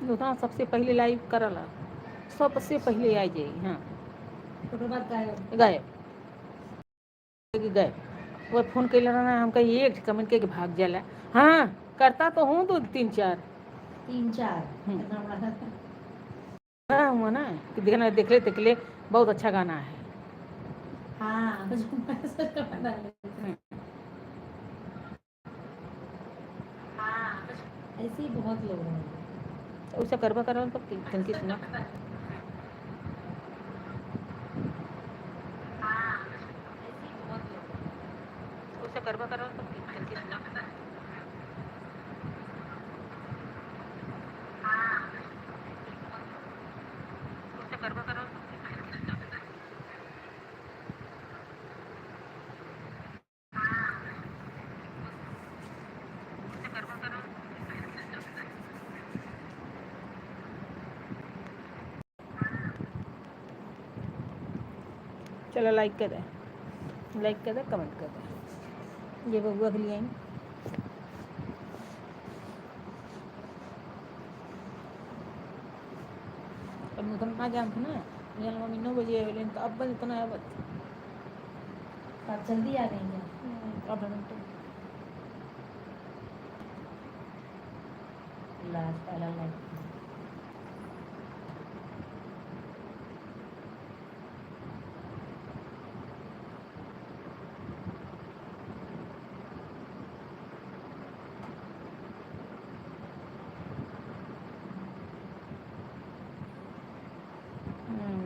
उतना सबसे पहले लाइव करला, सबसे पहले आ जाई। हाँ गायब गए वो फोन कैले रहना, हम कही एक कमेंट के भाग जाला। हाँ करता तो हूँ दो तीन चार हुआ ना कि देखना देख ले बहुत अच्छा गाना है। हाँ ऐसे ही बहुत लोग हैं उसे करवा करा तो किनकी सुना। उसे करवा करा तो किनकी सुना। उसे करवा करा चलो लाइक कर दे, लाइक कर दे, कमेंट कर दे। ये बबुआ के लिए आई। अब मुझे ना जानते ना यहाँ मम्मी 9 बजे आवेले तो अब बन इतना आवत आप जल्दी आ गई हैं। अब मिनट लास्ट पहला लाइक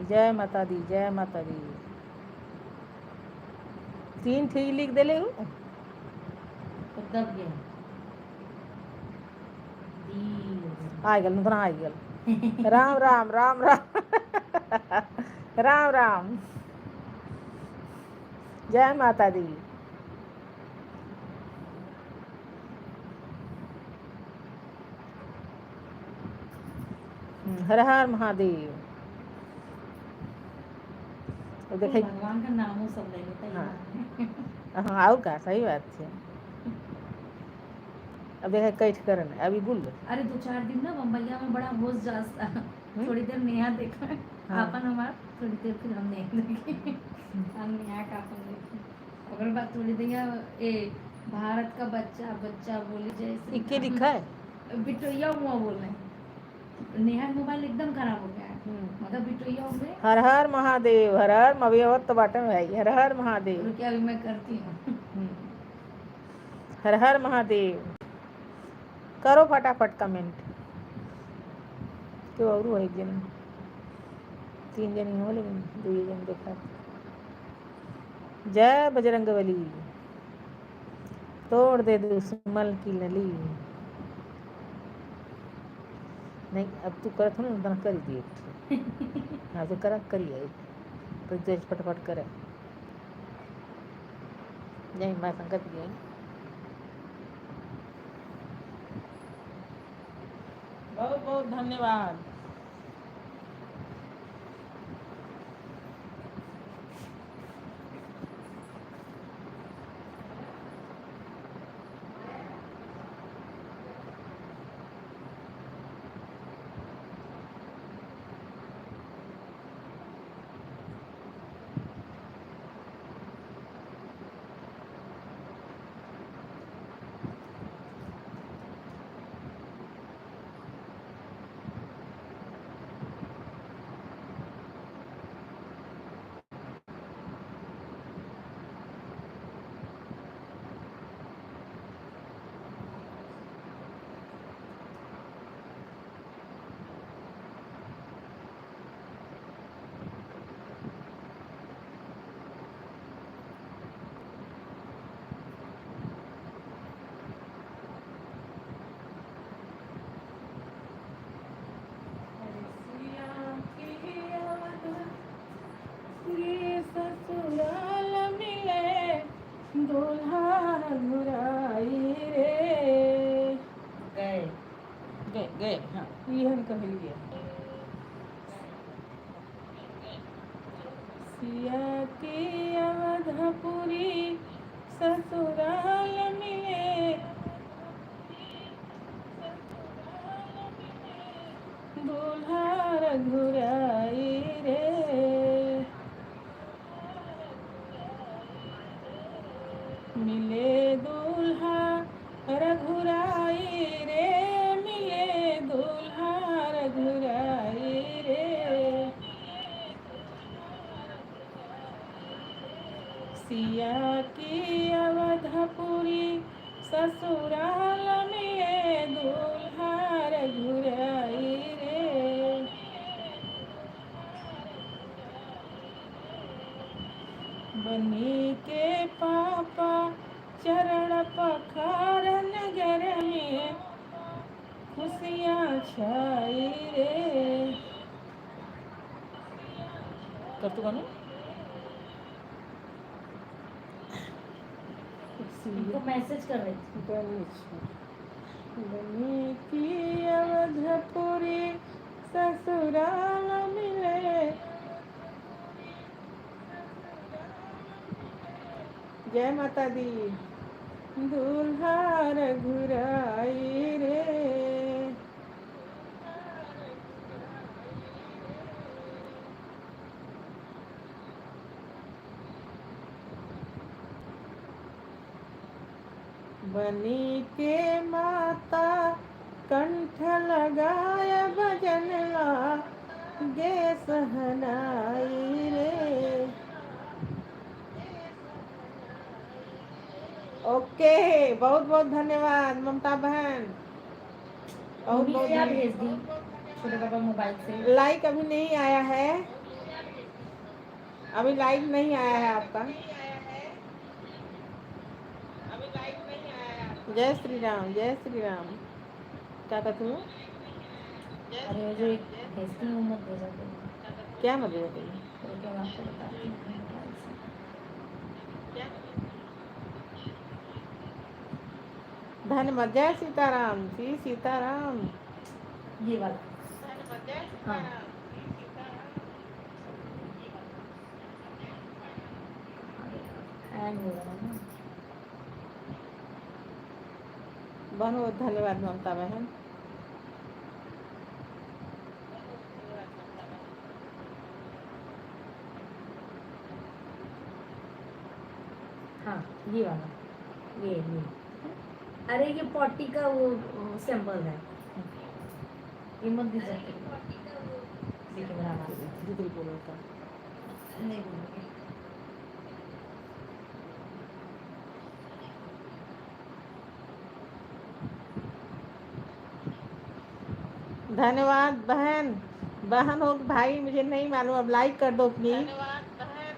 जय माता दी, जय माता दी। 3 थी लिख देले हूँ दब गया आ गल नुतना आ गल। राम राम राम राम राम राम जय माता दी। हर हर महादेव। तो देखे भगवान का नामों सब ले लेता है। हाँ आओ का सही बात है। अब देखे कैठ करन अभी बुल। अरे 2-4 दिन ना बम्बैया में बड़ा होश जाता। थोड़ी देर नेहा देखा आपन हमार, थोड़ी देर फिर हम नेहा देखे। हम नेहा का अपन देखे अगर बात थोड़ी देर ए भारत का बच्चा बच्चा बोले जैसे इक्के लिखा है बिटोइया मुआ बोल रहे हैं। नेहा मोबाइल एकदम खराब हो गया है मतलब बिटोइया हो गए। हर हर महादेव, हर हर मवियवत बाटे में भाई। हर हर महादेव। रुकिए अभी मैं करती हूँ। हर हर महादेव करो फटाफट कमेंट। क्यों और एक जन 3 जन हो लेकिन 2 जन देखा। जय बजरंगबली तोड़ दे दुश्मन की नली। नहीं अब तू करत हो ना कर दिए। हाँ तो करा करिए तो जज फटाफट करे। जय माँ संगत जी बहुत बहुत धन्यवाद। गए हाँ ये कहलिए सिया की अवधपुरी ससुराल मिले। रघुराई रे, मिले दूल्हा रघुराई रे, मिले दूल्हा रघुराई रे, सिया की अवधपुरी ससुराल मिले दूल्हा रघुराई रे, बनी के पापा चरण पखार नगर में खुशियाँ छाई रे। कर तू गाना इनको मैसेज कर रही थी। बनी की अवधपुरी ससुराल मिले, जय माता दी, दूल्हा रघुराई रे, बनी के माता कंठ लगाय भजन गे सहनाई रे। ओके, बहुत बहुत धन्यवाद ममता बहन, बहुत बहुत भेज दी छोटे पापा मोबाइल से। लाइक अभी नहीं आया है, अभी लाइक नहीं आया है आपका। जय श्री राम, जय श्री राम। क्या कहते हो? अरे जो एक भेजती हूँ मत भेजा करो। क्या मत भेजा करो? तो मैं आपको बताती हूँ मोबाइल से। धन्यवाद, जय सीताराम, श्री सीताराम। ये वाला हाँ हैंग हो रहा है ना। बहुत धन्यवाद ममता बहन। हाँ ये वाला, ये अरे ये पॉटी का वो सैंपल है, ये मत दीजिए। देखिए मेरा आवाज दीदी बोलो था नहीं बोलोगे। धन्यवाद बहन, बहन हो भाई मुझे नहीं मालूम, अब लाइक कर दो प्लीज। धन्यवाद बहन,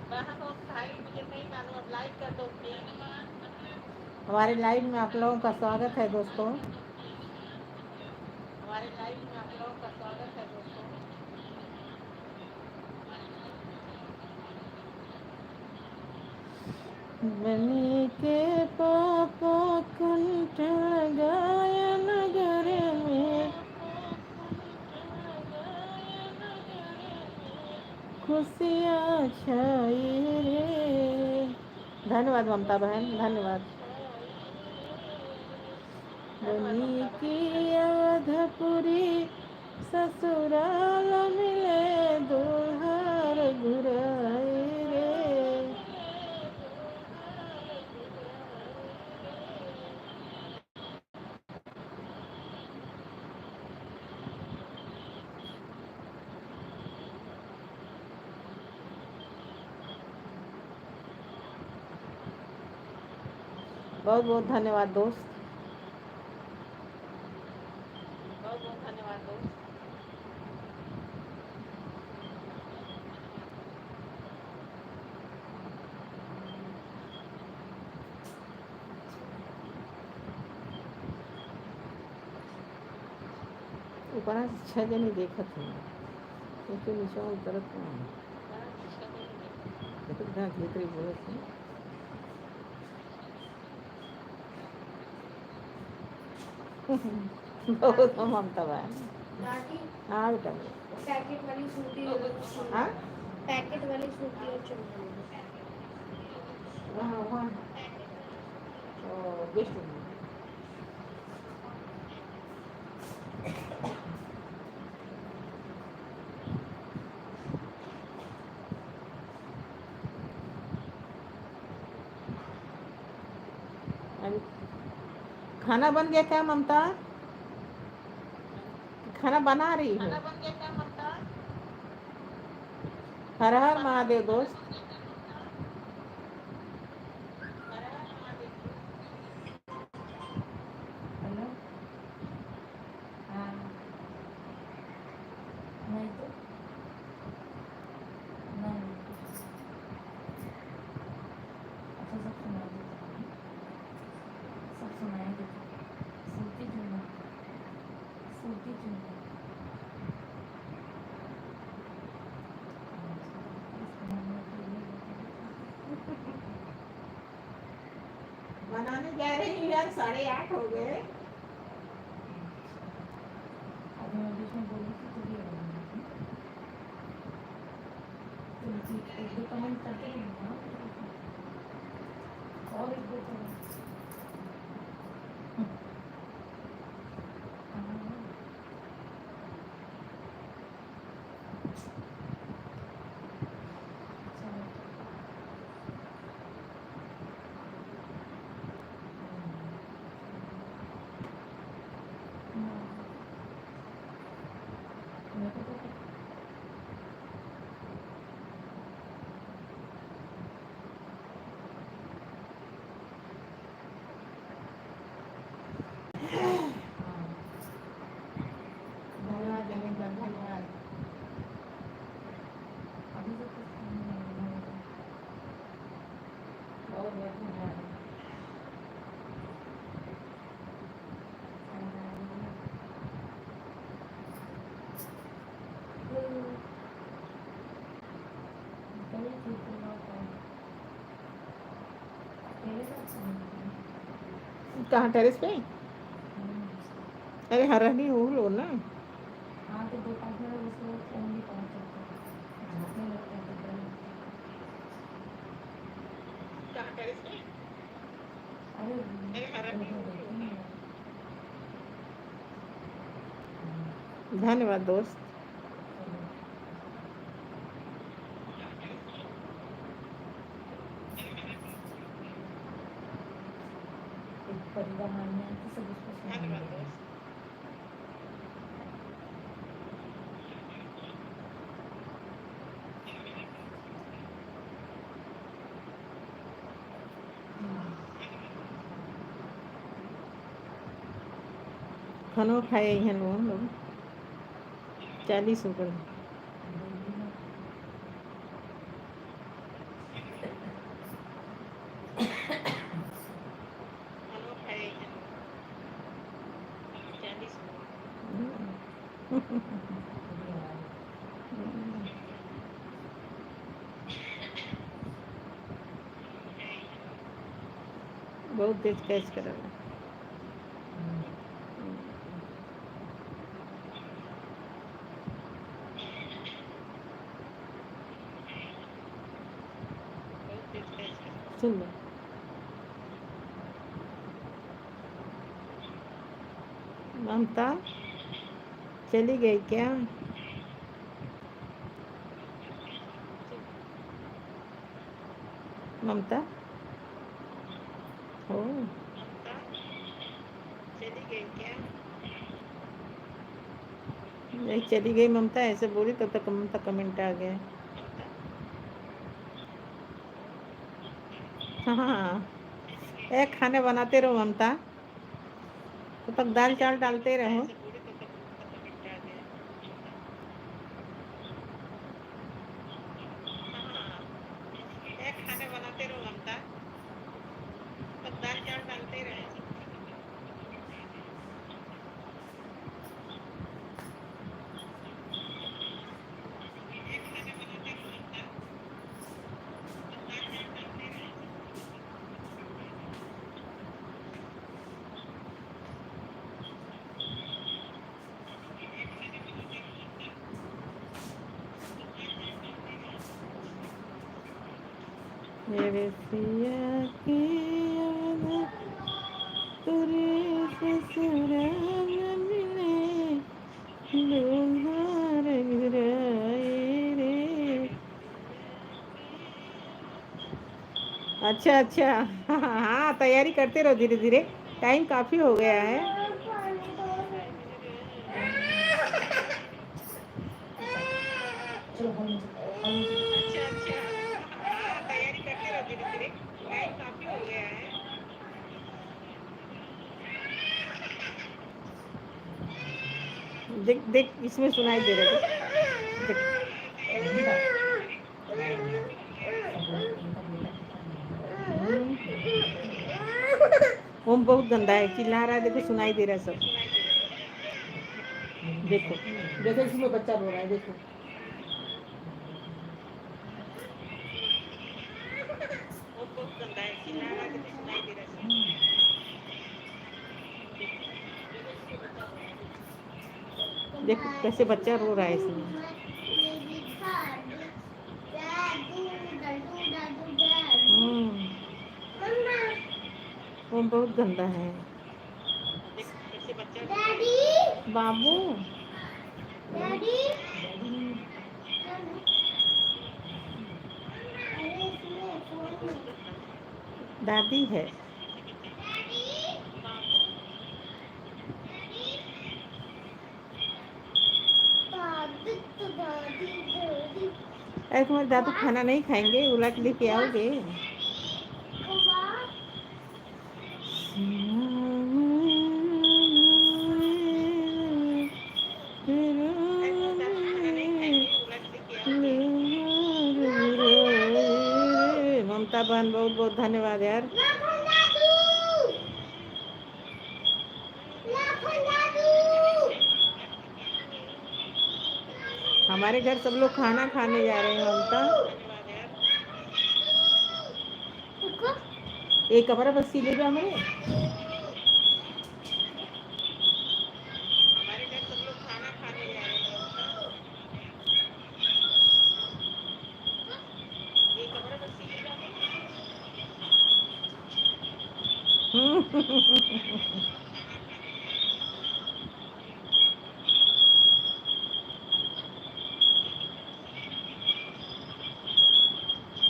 बहन हो भाई मुझे नहीं मालूम, अब लाइक कर दो प्लीज। हमारे लाइव में आप लोगों का स्वागत है दोस्तों, हमारे लाइव में आप लोगों का स्वागत है दोस्तों। बनी के पापा कंठ लगाय नगर में खुशियाँ छाई रे। धन्यवाद ममता बहन, धन्यवाद। बनी की अवधपुरी ससुराल मिले दूल्हा रघुराई रे। बहुत बहुत धन्यवाद दोस्त, बहुत बहुत धन्यवाद दोस्त। ऊपर 6 जने देखत हूँ, उसके नीचे उतरत नहीं, देखो इतना भीतरी बोलत है। बहुत ममता बहन। हाँ बेटा, पैकेट वाली सूती हाँ पैकेट वाली सूती और चुन्नी वहाँ वहाँ बेस्ट है। अभी खाना बन गया क्या ममता? खाना बना रही हो? हर हर महादेव दोस्त। हेलो। हाँ। नहीं तो नहीं। अच्छा सब सुना देते हैं। सब सुनाएंगे तो सूती क्यों ना, सूती क्यों ना। इसको मम्मी के लिए बनाने जा रही हूँ यार, 8:30 हो गए। अभी मैं बीच में बोली थी तो भी हो गई। तो एक दो कमेंट करते रहना ना, और एक दो कमेंट। धन्यवाद जमीन, धन्यवाद। अभी तो कुछ नहीं है। बहुत बहुत धन्यवाद। कहाँ टेरेस पे? अरे हरा नहीं हो लो ना। हाँ तो 2-5 मिनट उसको फोन भी पहुँच जाता है, झाँकने लगता है तो डर लगता है। कहाँ टेरेस पे? अरे हरा नहीं हो लो देखेंगे। ना। धन्यवाद दोस्त। एक परिवार मानने आती सब उसको सुनाने लगे। खाना खाए हैं लोग 40 ऊपर। बहुत तेज कैच कर रहा है। सुन लो। ममता चली गई क्या? ममता हो चली गई क्या? नहीं चली गई ममता, ऐसे बोली तब तक ममता कमेंट आ गया। हाँ एक खाने बनाते रहो ममता, तब तक दाल चावल डालते रहो। एक खाने बनाते रहो ममता, तब दाल चावल डालते रहो। मेरे सिया की याद तुरे ससुराल मिले दुल्हार गिराए रे। अच्छा अच्छा। हाँ, तैयारी करते रहो धीरे धीरे, टाइम काफी हो गया है। चलो हॉल में हॉल में चलो। अच्छा अच्छा। हाँ, तैयारी करते रहो धीरे धीरे, टाइम काफी हो गया है। देख देख, इसमें सुनाई दे रहा है देख। नहीं बात। सब बोले इनका बेटा कितना ओम बहुत गंदा है, चिल्ला रहा है, देखो सुनाई दे रहा है सब। देखो देखो, इसमें बच्चा रो रहा है, देखो। ओम बहुत गंदा है, चिल्ला रहा है, देखो सुनाई दे रहा है सब। देखो कैसे बच्चा रो रहा है इसमें। ओम बहुत गंदा है। बाबू डैडी दादी है। अरे तुम्हारे दादू खाना नहीं खाएंगे, उलट लेके आओगे। ममता बहन बहुत बहुत धन्यवाद यार। हमारे घर सब लोग खाना खाने जा रहे हैं ममता। एक कपड़ा बस सिले भी हमारे। हमारे घर सब लोग खाना खाने जा रहे हैं ममता। एक कपड़ा बस सिले भी हमारे।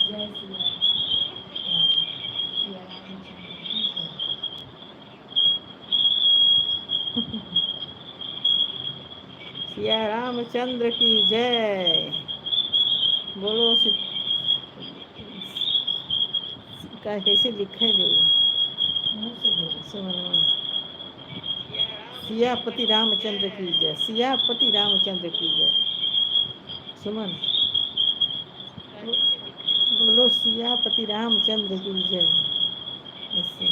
जय श्री राम। श्री रामचंद्र की जय। सिया रामचंद्र की जय। बोलो कैसे लिखे जो मुंह से बोलो। सुनो। सियापति रामचंद्र की जय, सियापति रामचंद्र की जय। सुमन बोलो सियापति रामचंद्र की जय। ऐसे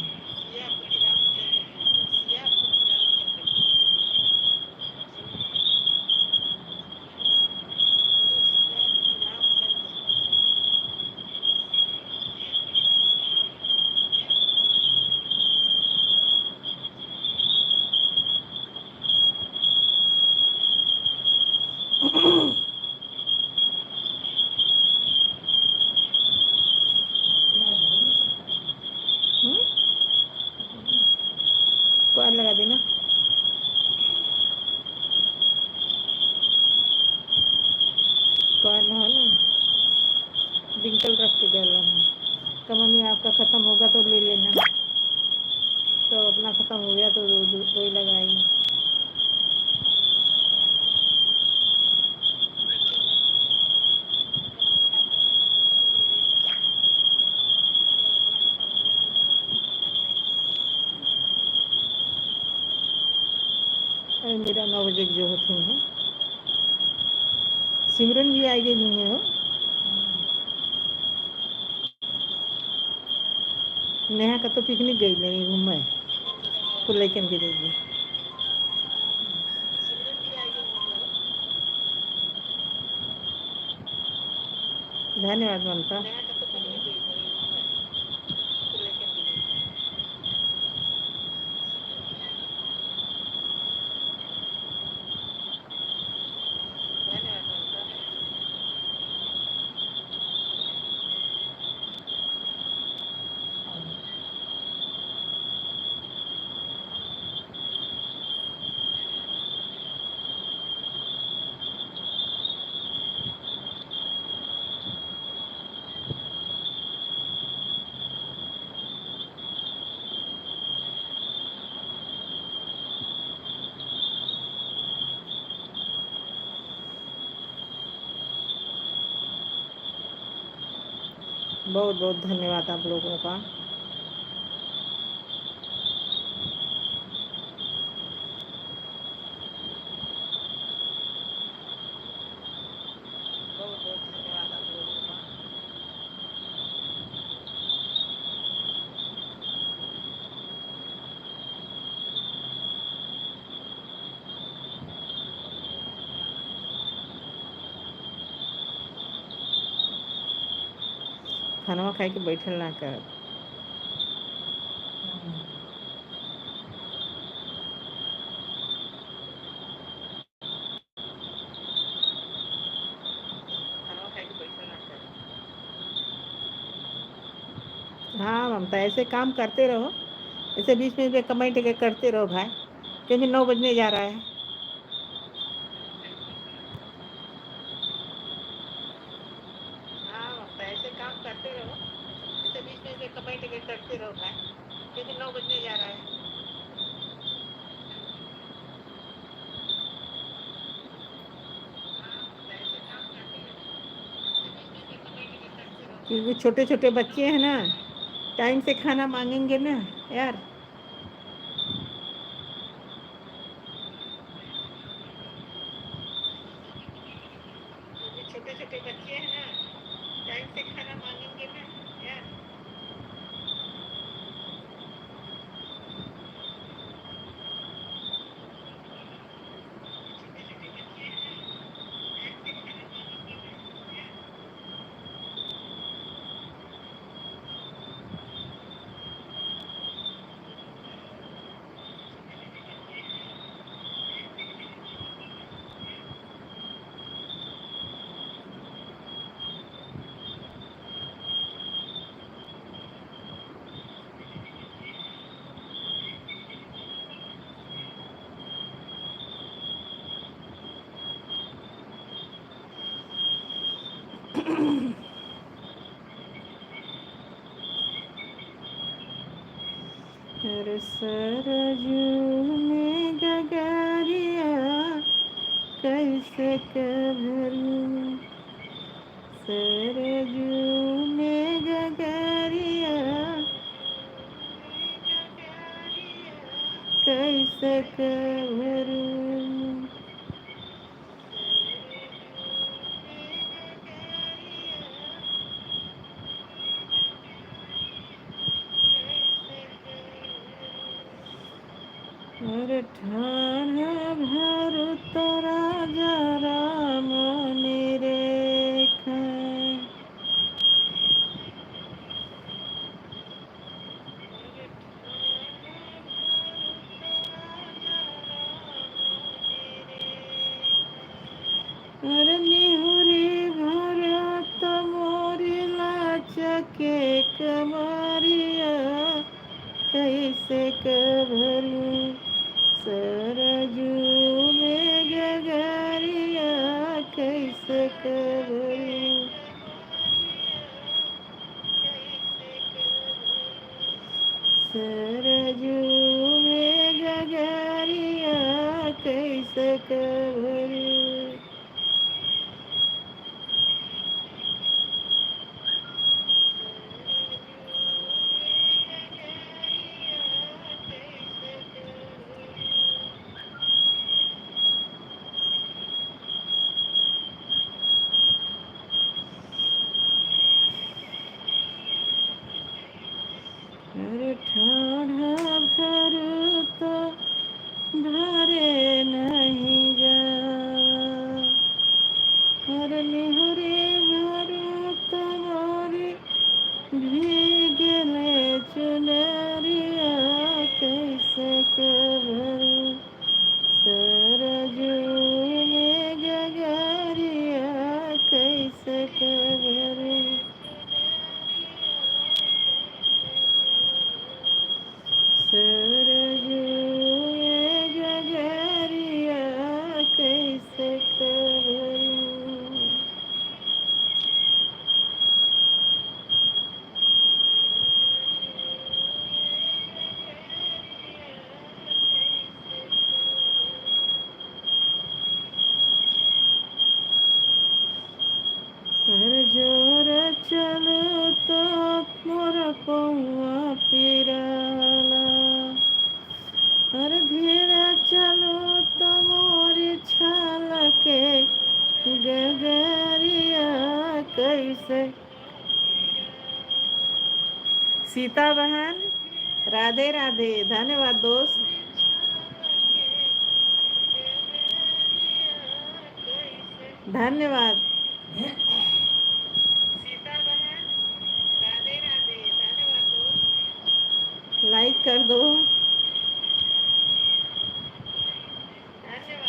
कॉल लगा देना। कॉल है ना, बिंकल रख के गला है। कमनी आपका ख़त्म होगा तो ले लेना, तो अपना ख़त्म हो गया तो कोई लगाई। अरे मेरा 9 बजे जो होती है। सिमरन भी आएगी नहीं हो। नेहा का तो पिकनिक गई नहीं घूमे, तो लेकिन गिरेगी। धन्यवाद ममता। बहुत बहुत धन्यवाद आप लोगों का। बहुत बहुत धन्यवाद आप लोगों का। खाना खाए के बैठल ना कर। खाना खाए के बैठल ना कर। हाँ ममता, ऐसे काम करते रहो, ऐसे बीच में कमेंट के करते रहो भाई, क्योंकि 9 बजने जा रहा है। हाँ ममता, ऐसे काम करते रहो, ऐसे बीच में कमेंट के करते रहो भाई, क्योंकि 9 बजने जा रहा है। क्योंकि छोटे छोटे बच्चे हैं ना, टाइम से खाना मांगेंगे ना यार। छोटे छोटे बच्चे हैं ना, टाइम से खाना मांगेंगे ना यार। हर सरजू में गगरिया कैसे कभरू, सरजू में गगरिया कैसे कभरू। अरे ठाना भर तोरा जरा मनी रेखा, अरे निहुरी भरत मोरी लाचके कमरिया कैसे कभरू, सरजू में गगरिया कैसे कभरू, सरजू में गगरिया कैसे कभरू। अरे ठाढ़ा भर तो भरे नहीं जावा, अरे निहरे भर तो मोरी भीगले चुनरिया कैसे कभरू, सरजू में गगरिया कैसे कभरू, सरजू में गगरिया कैसे कभरू। कौआ पिराला हर घेरा चलो तमोरे छाल के गगरिया कैसे। सीता बहन राधे राधे, धन्यवाद दोस्त। धन्यवाद। लाइक कर दो।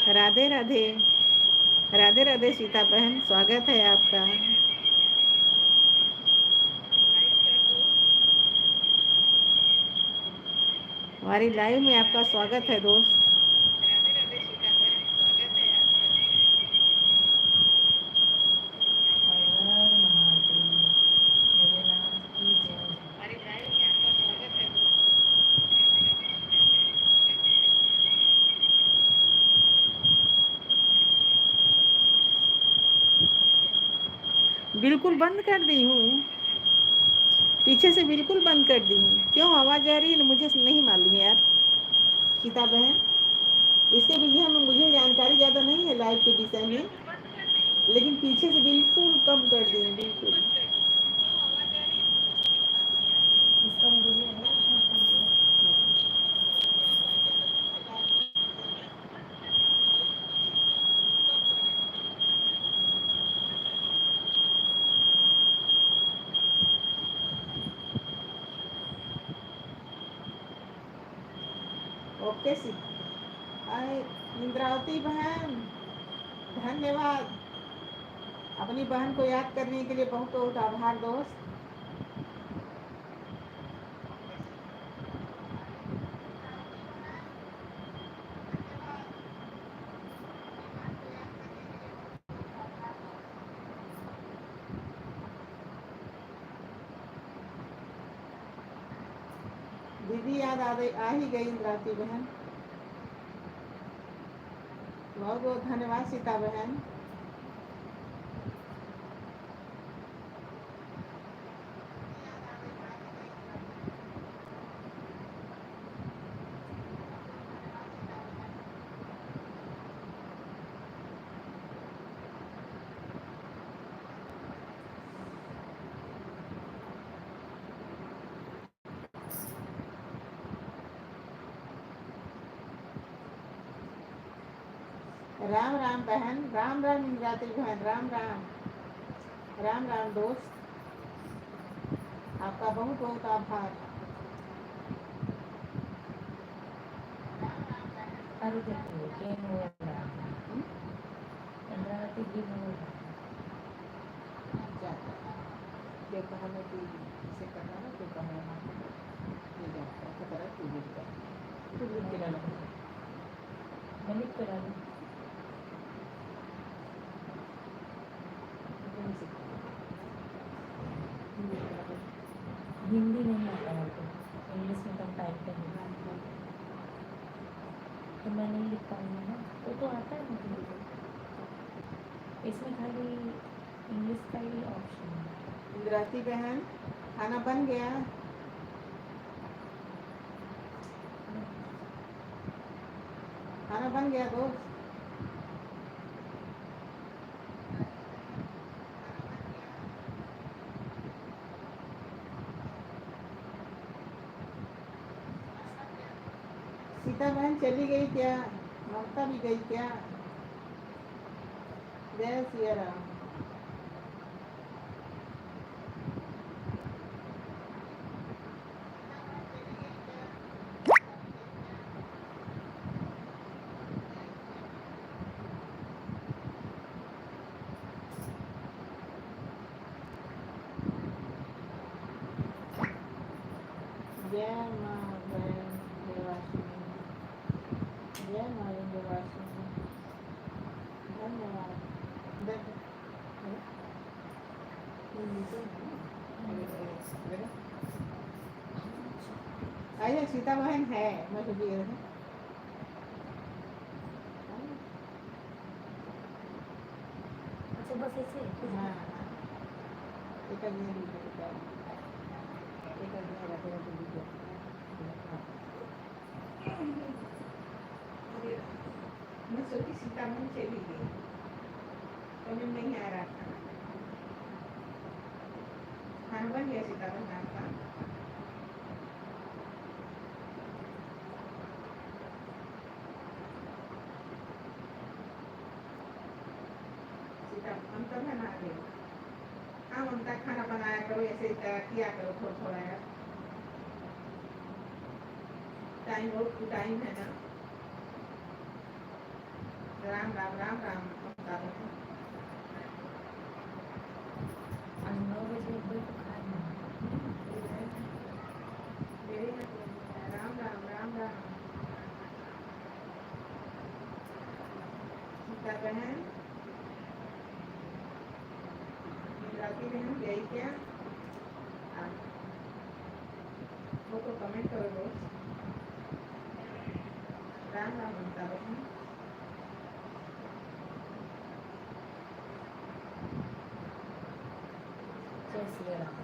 राधे राधे, राधे राधे सीता बहन, स्वागत है आपका। हमारी लाइव में आपका स्वागत है दोस्त। बिल्कुल बंद कर दी हूँ, पीछे से बिल्कुल बंद कर दी हूँ। क्यों आवाज आ रही है मुझे नहीं मालूम यार सीता बहन। इसके विषय में मुझे जानकारी ज़्यादा नहीं है लाइव के विषय में, लेकिन पीछे से बिल्कुल कम कर दी हूँ, बिल्कुल। ओके सी इंद्रावती बहन, धन्यवाद। अपनी बहन को याद करने के लिए बहुत बहुत आभार दोस्त। दीदी याद आ ही गई इंद्रावती बहन, बहुत बहुत धन्यवाद सीता बहन। राम राम बहन, राम राम इंद्रावती बहन, राम राम, राम राम दोस्त, आपका बहुत बहुत आभार। हिंदी नहीं आता है तो इंग्लिश में कम टाइप करना तो मैं नहीं लिख पाऊंगी ना, वो तो आता है मुझे, इसमें खाली इंग्लिश का ही ऑप्शन है। इंद्रावती बहन खाना बन गया? खाना बन गया दोस्त? सीता बहन चली गई क्या? ममता भी गई क्या? जय सिया राम। जय माँ विंध्यवासिनी, जय माँ विंध्यवासिनी, धन्यवाद। आइए सीता बहन है, मैं तो दिए रहे। अच्छा बस ऐसे हाँ, एक आदमी राधे राधे वीडियो मैं सोची सीतामढ़ी चली गई तो मैं नहीं आ रहा था खाना बन गया सीतामढ़ी आपका ममता बना गई हाँ ममता खाना बनाया करो ऐसे किया करो थोड़ा थोड़ा यार टाइम बहुत टाइम है ना राम राम राम राम ममता आज 9 बजे एक बजे तो खाना राम राम राम राम सीता बहन राती बहन गई क्या वो तो कमेंट करो रोज राम राम ममता बहन जय श्री राम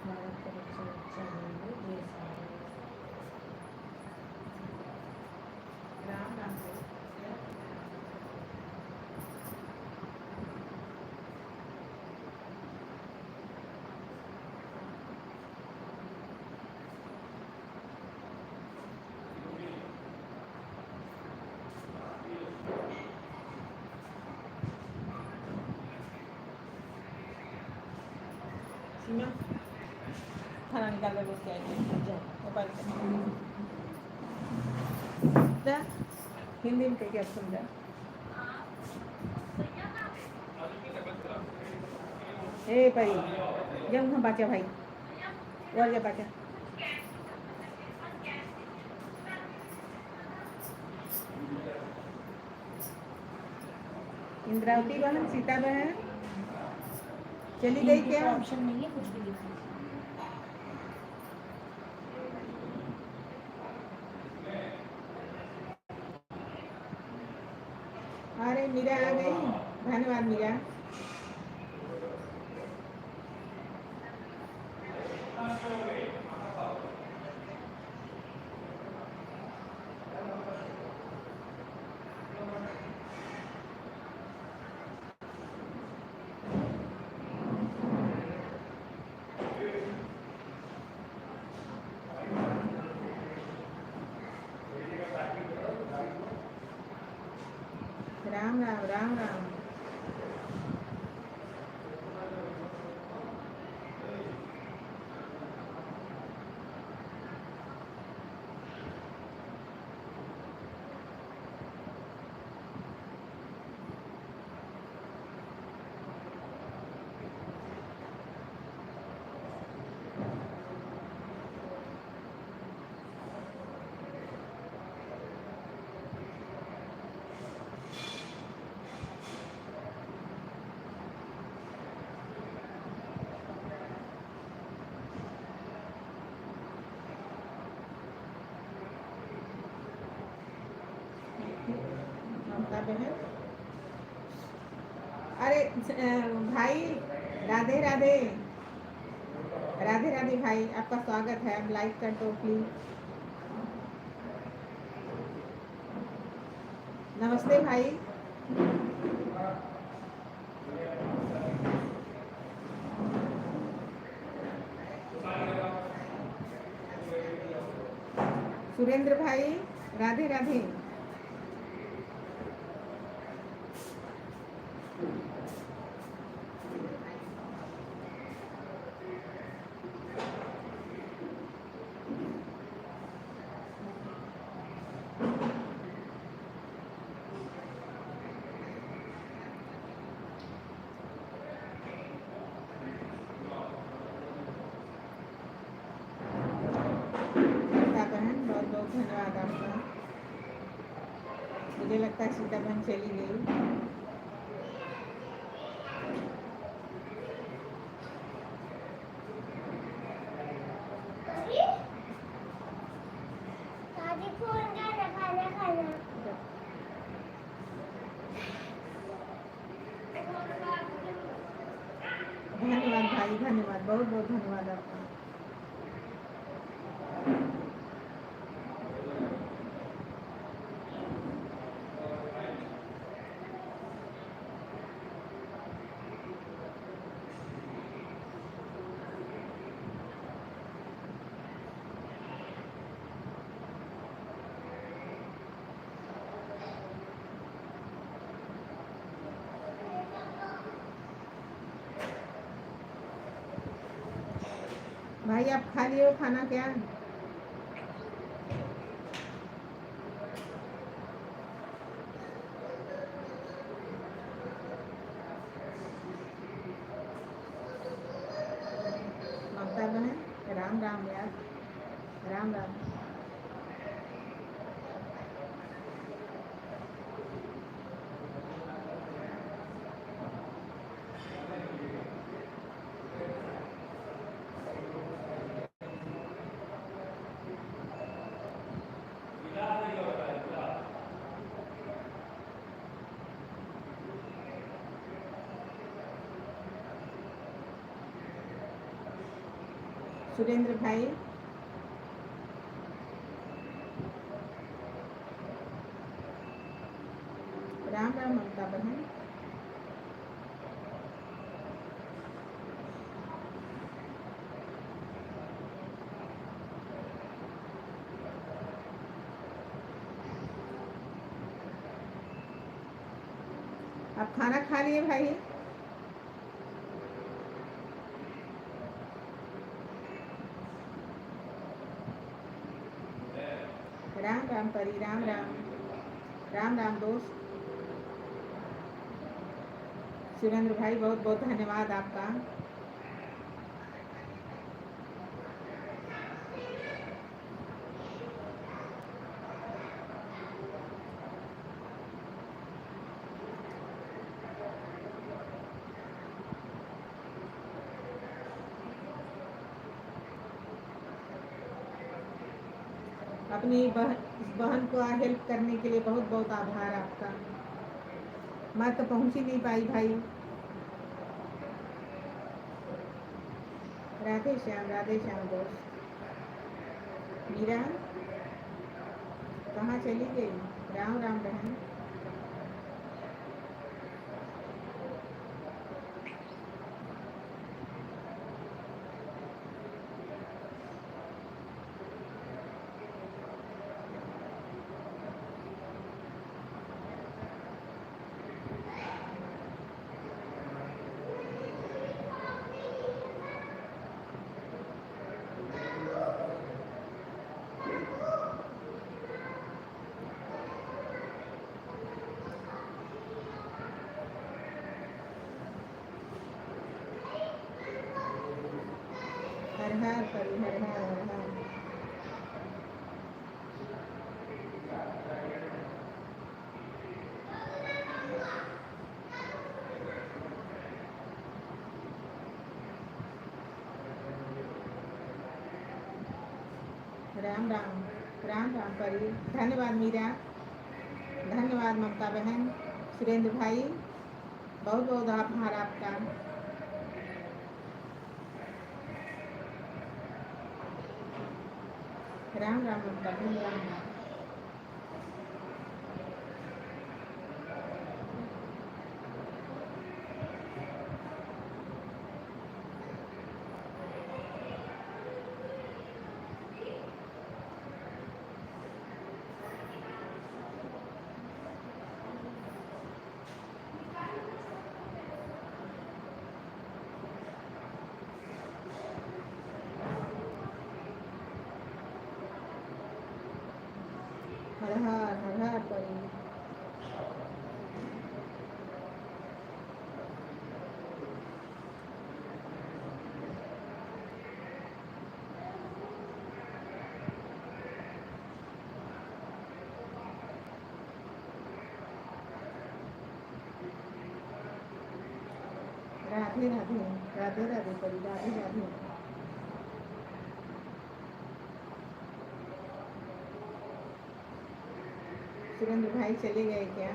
भारत का बच्चा बच्चा बोले देश आए राम राम सीमा खाना निकाल कर लेके आएंगे जाओ मोबाइल जा हिंदी में क्या सुन जा ए भाई जब हम बाचा भाई और जा बाचा इंद्रावती बहन सीता बहन चली गई क्या ऑप्शन नहीं है कुछ भी लिखा अरे मीरा आ गई धन्यवाद मीरा राम राम राम राम ममता बहन अरे भाई राधे राधे राधे राधे भाई आपका स्वागत है आप लाइक कर दो प्लीज नमस्ते भाई सुरेंद्र भाई राधे राधे सीता बहन बहुत बहुत धन्यवाद आपका मुझे लगता है सीता बहन चली गई बहुत बहुत धन्यवाद आपका। भाई आप खा लिए हो खाना क्या? ममता बहन राम राम यार, राम राम। सुरेंद्र भाई राम राम। ममता बहन आप खाना खा लिए भाई? राम राम परी, राम राम। राम राम दोस्त। सुरेंद्र भाई बहुत बहुत धन्यवाद आपका। अपनी बहन को हेल्प करने के लिए बहुत बहुत आभार आपका। मैं तो पहुंच ही नहीं पाई भाई। राधे श्याम दोस्त। मीरा कहाँ चली गई? राम राम बहन। हर हर परी, हर हर हर हर। राम राम। राम राम परी। धन्यवाद मीरा, धन्यवाद ममता बहन। सुरेंद्र भाई बहुत बहुत आभार आपका। राम राम ममता बहन, राम राम। हर हर परी। राधे राधे, राधे राधे परी, राधे राधे। सुरेंद्र भाई चले गए क्या?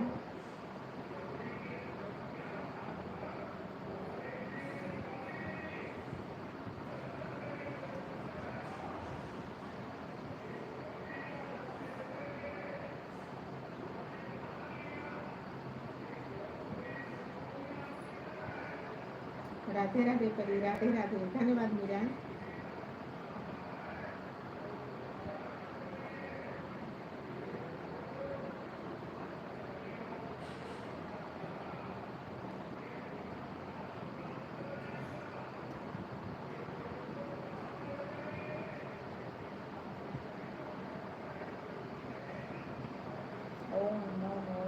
राधे राधे परी, राधे राधे, धन्यवाद मीरा। ओम नमो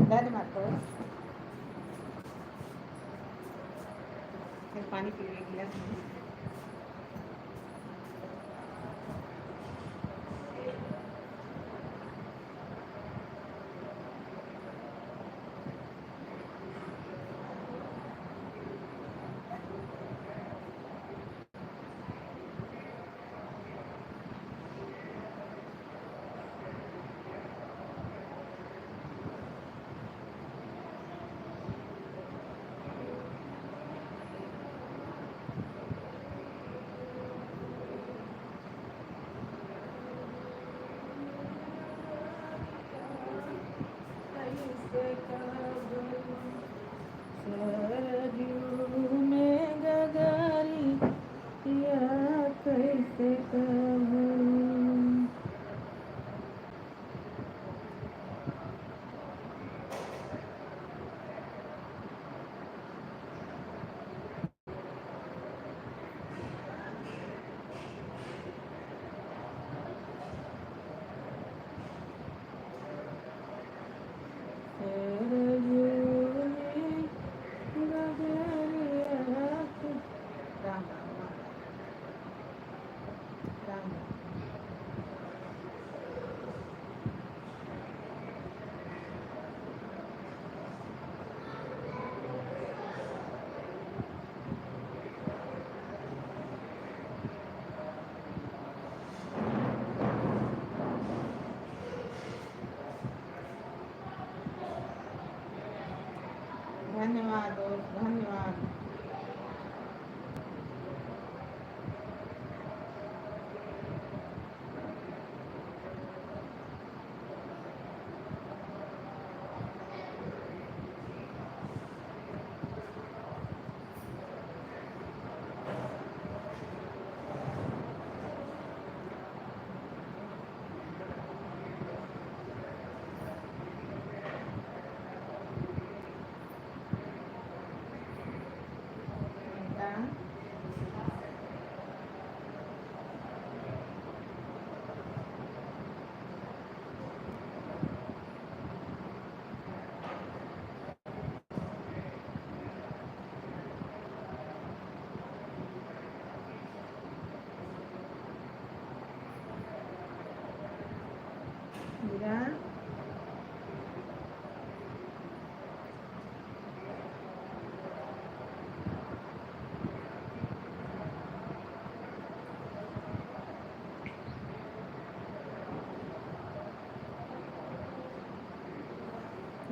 धन्यवाद दोस्त। पानी पी लो गिलास में। सरजू में गगरी या कैसे कहूँ। राम राम। धन्यवाद दोस्त, धन्यवाद। मीरा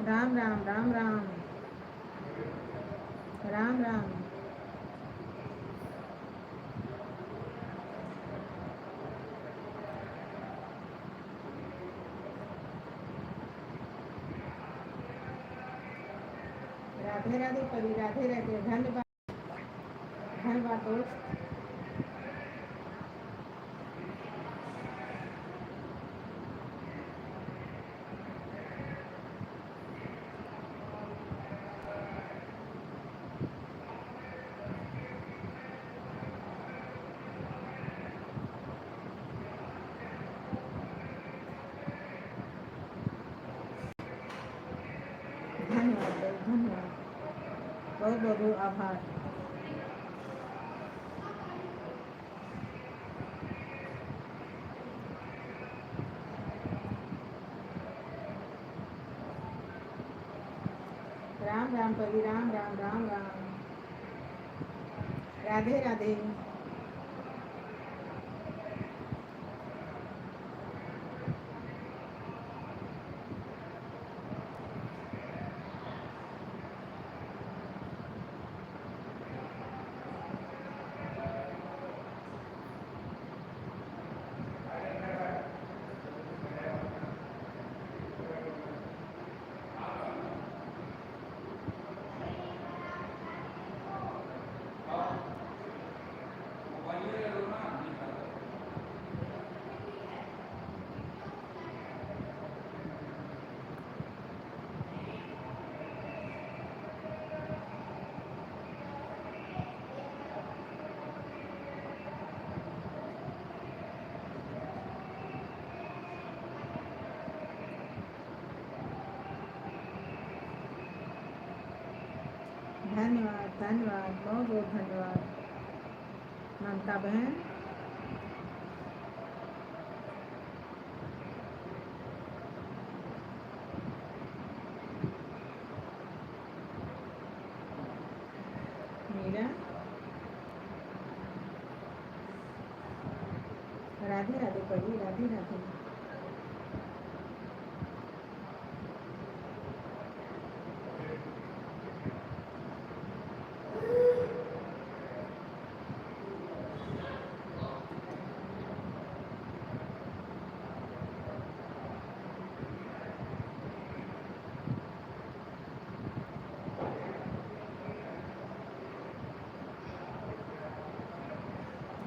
राम राम राम राम राम राम। राधे राधे परी, राधे राधे, धन्यवाद, धन्यवाद दोस्त। धन्यवाद दोस्त, धन्यवाद, बहुत बहुत आभार। राम राम परी, राम राम राम राम, राधे राधे। धन्यवाद धन्यवाद, बहुत बहुत धन्यवाद ममता बहन। मीरा, राधे राधे पढ़ी, राधे राधे।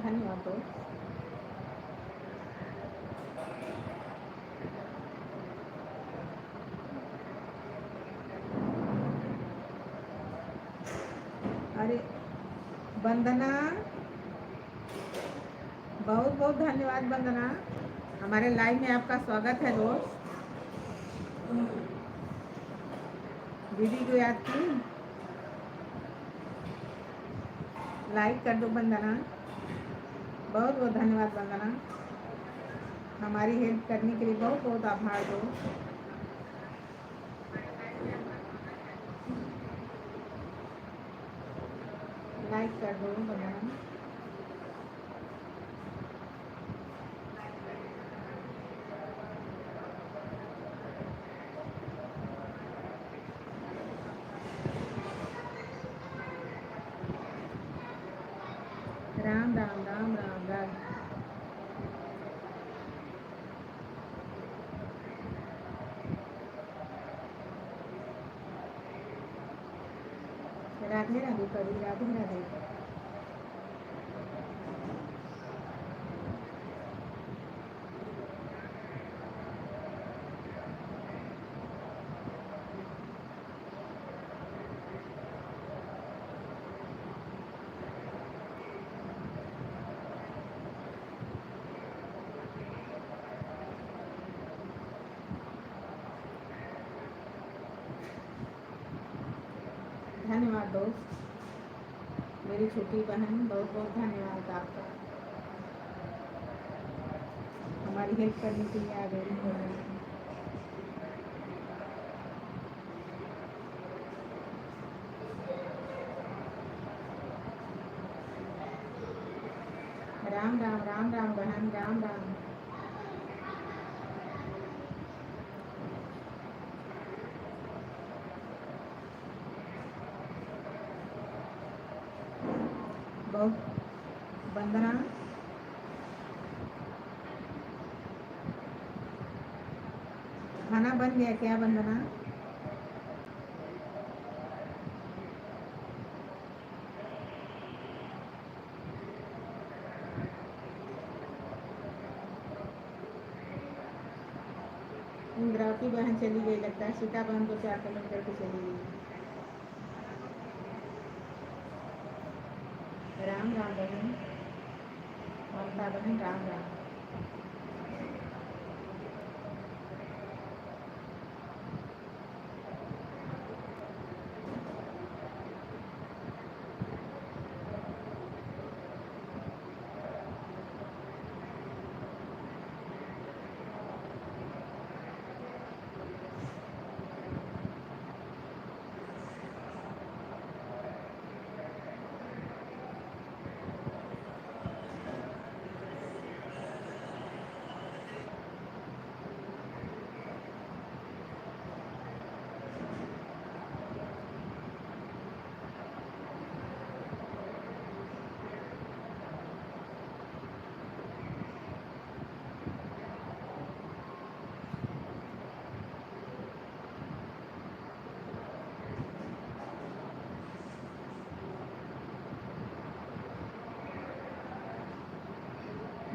धन्यवाद दोस्त। अरे वंदना, बहुत बहुत धन्यवाद वंदना, हमारे लाइव में आपका स्वागत है दोस्त। दीदी को याद की, लाइक कर दो वंदना। बहुत बहुत धन्यवाद वंदना, हमारी हेल्प करने के लिए बहुत बहुत आभार दो। लाइक कर दो वंदना। राम राम राम राम राम। राधे राधे करी, राधे राधे। धन्यवाद दोस्त, मेरी छोटी बहन, बहुत बहुत धन्यवाद आपका, हमारी हेल्प करने के लिए आ गई। राम राम राम राम बहन, राम राम। बहुत वंदना, खाना बन गया क्या वंदना? इंद्रावती बहन चली गई लगता है, सीता बहन को 4 कमेंट करके चली गई। राम राम बहन, ममता बहन, राम राम।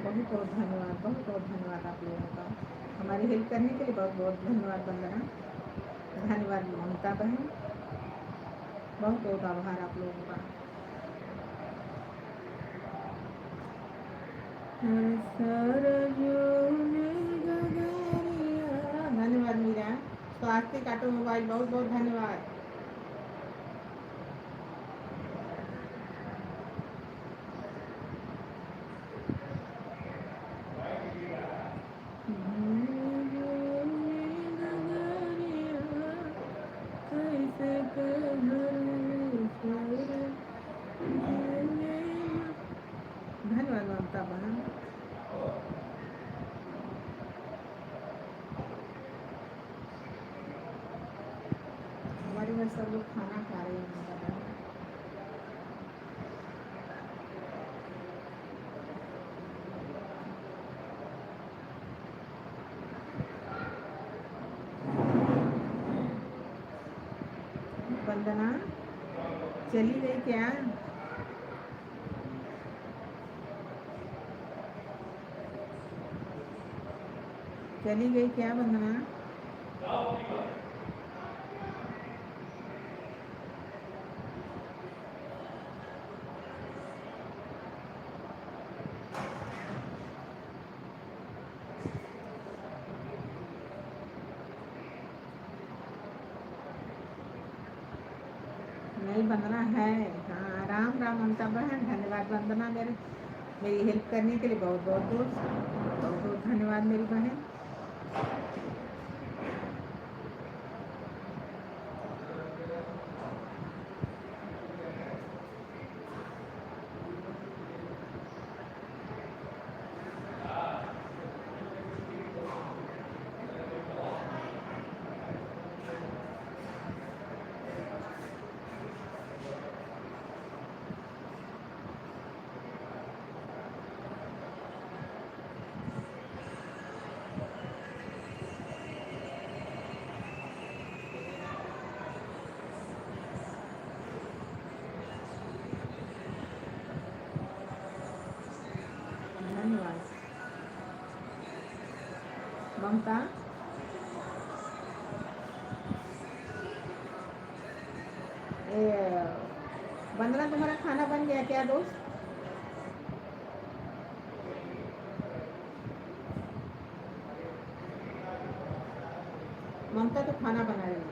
बहुत बहुत धन्यवाद, बहुत बहुत धन्यवाद आप लोगों का, हमारी हेल्प करने के लिए बहुत बहुत धन्यवाद वंदना। धन्यवाद ममता बहन, बहुत बहुत आभार आप लोगों का। धन्यवाद मीरा। स्वास्थ्य काटो मोबाइल, बहुत बहुत धन्यवाद। सब लोग खाना खा रहे हैं उनका बहन। वंदना चली गई क्या? चली गई क्या वंदना? नहीं वंदना है। हाँ राम राम ममता बहन, धन्यवाद वंदना मेरी हेल्प करने के लिए बहुत बहुत धन्यवाद मेरी बहन। धन्यवाद ममता। वंदना तुम्हारा खाना बन गया क्या दोस्त? ममता तो खाना बना रही है।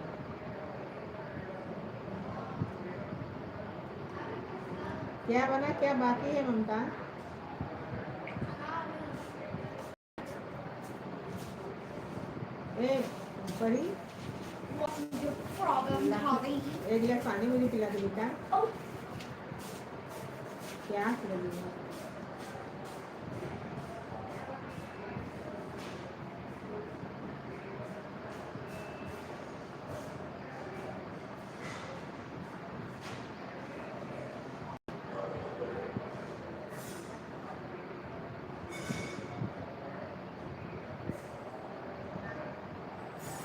क्या बना, क्या बाकी है ममता? ए परी एक गिलास पानी मुझे पिला दे बेटा। प्यास लगी है।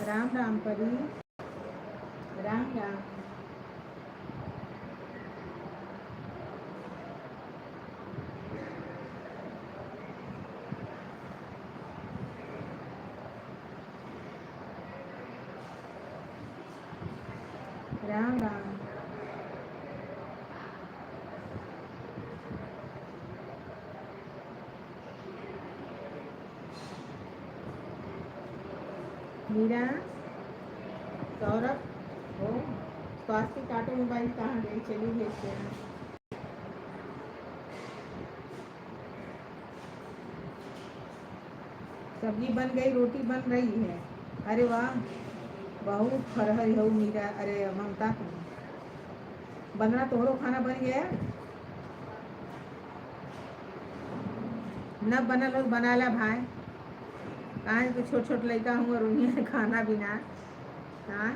राम राम परी, राम राम। राम राम। मीरा, सौरभ, ओ स्वास्थ्य काटो मोबाइल कहाँ गई? चलिए भेजते हैं। सब्जी बन गई, रोटी बन रही है। अरे वाह बहुत फरहरी हो मीरा। अरे ममता वंदना तोहरो खाना बन गया? न बनल हो बना ला भाई। कहाँ तो छोट छोट लड़का हुआ रोहिया खाना बिना। हाँ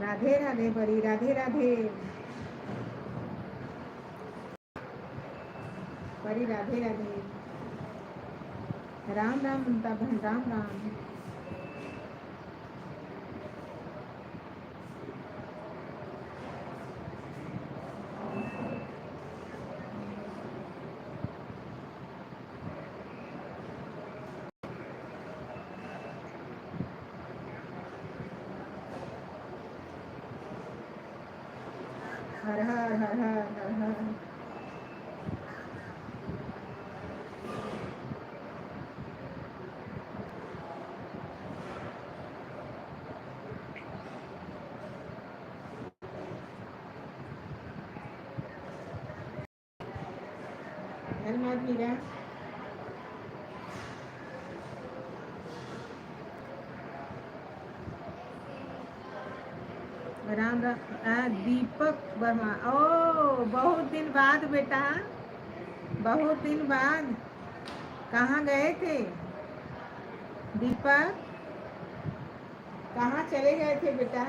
राधे राधे परी, राधे राधे परी, राधे राधे। राम राम ममता बहन, राम राम। हर हर हर हर हर हर। धन्यवाद मीरा। राम राम। दीपक वर्मा, ओ बहुत दिन बाद बेटा, बहुत दिन बाद। कहाँ गए थे दीपक? कहाँ चले गए थे बेटा?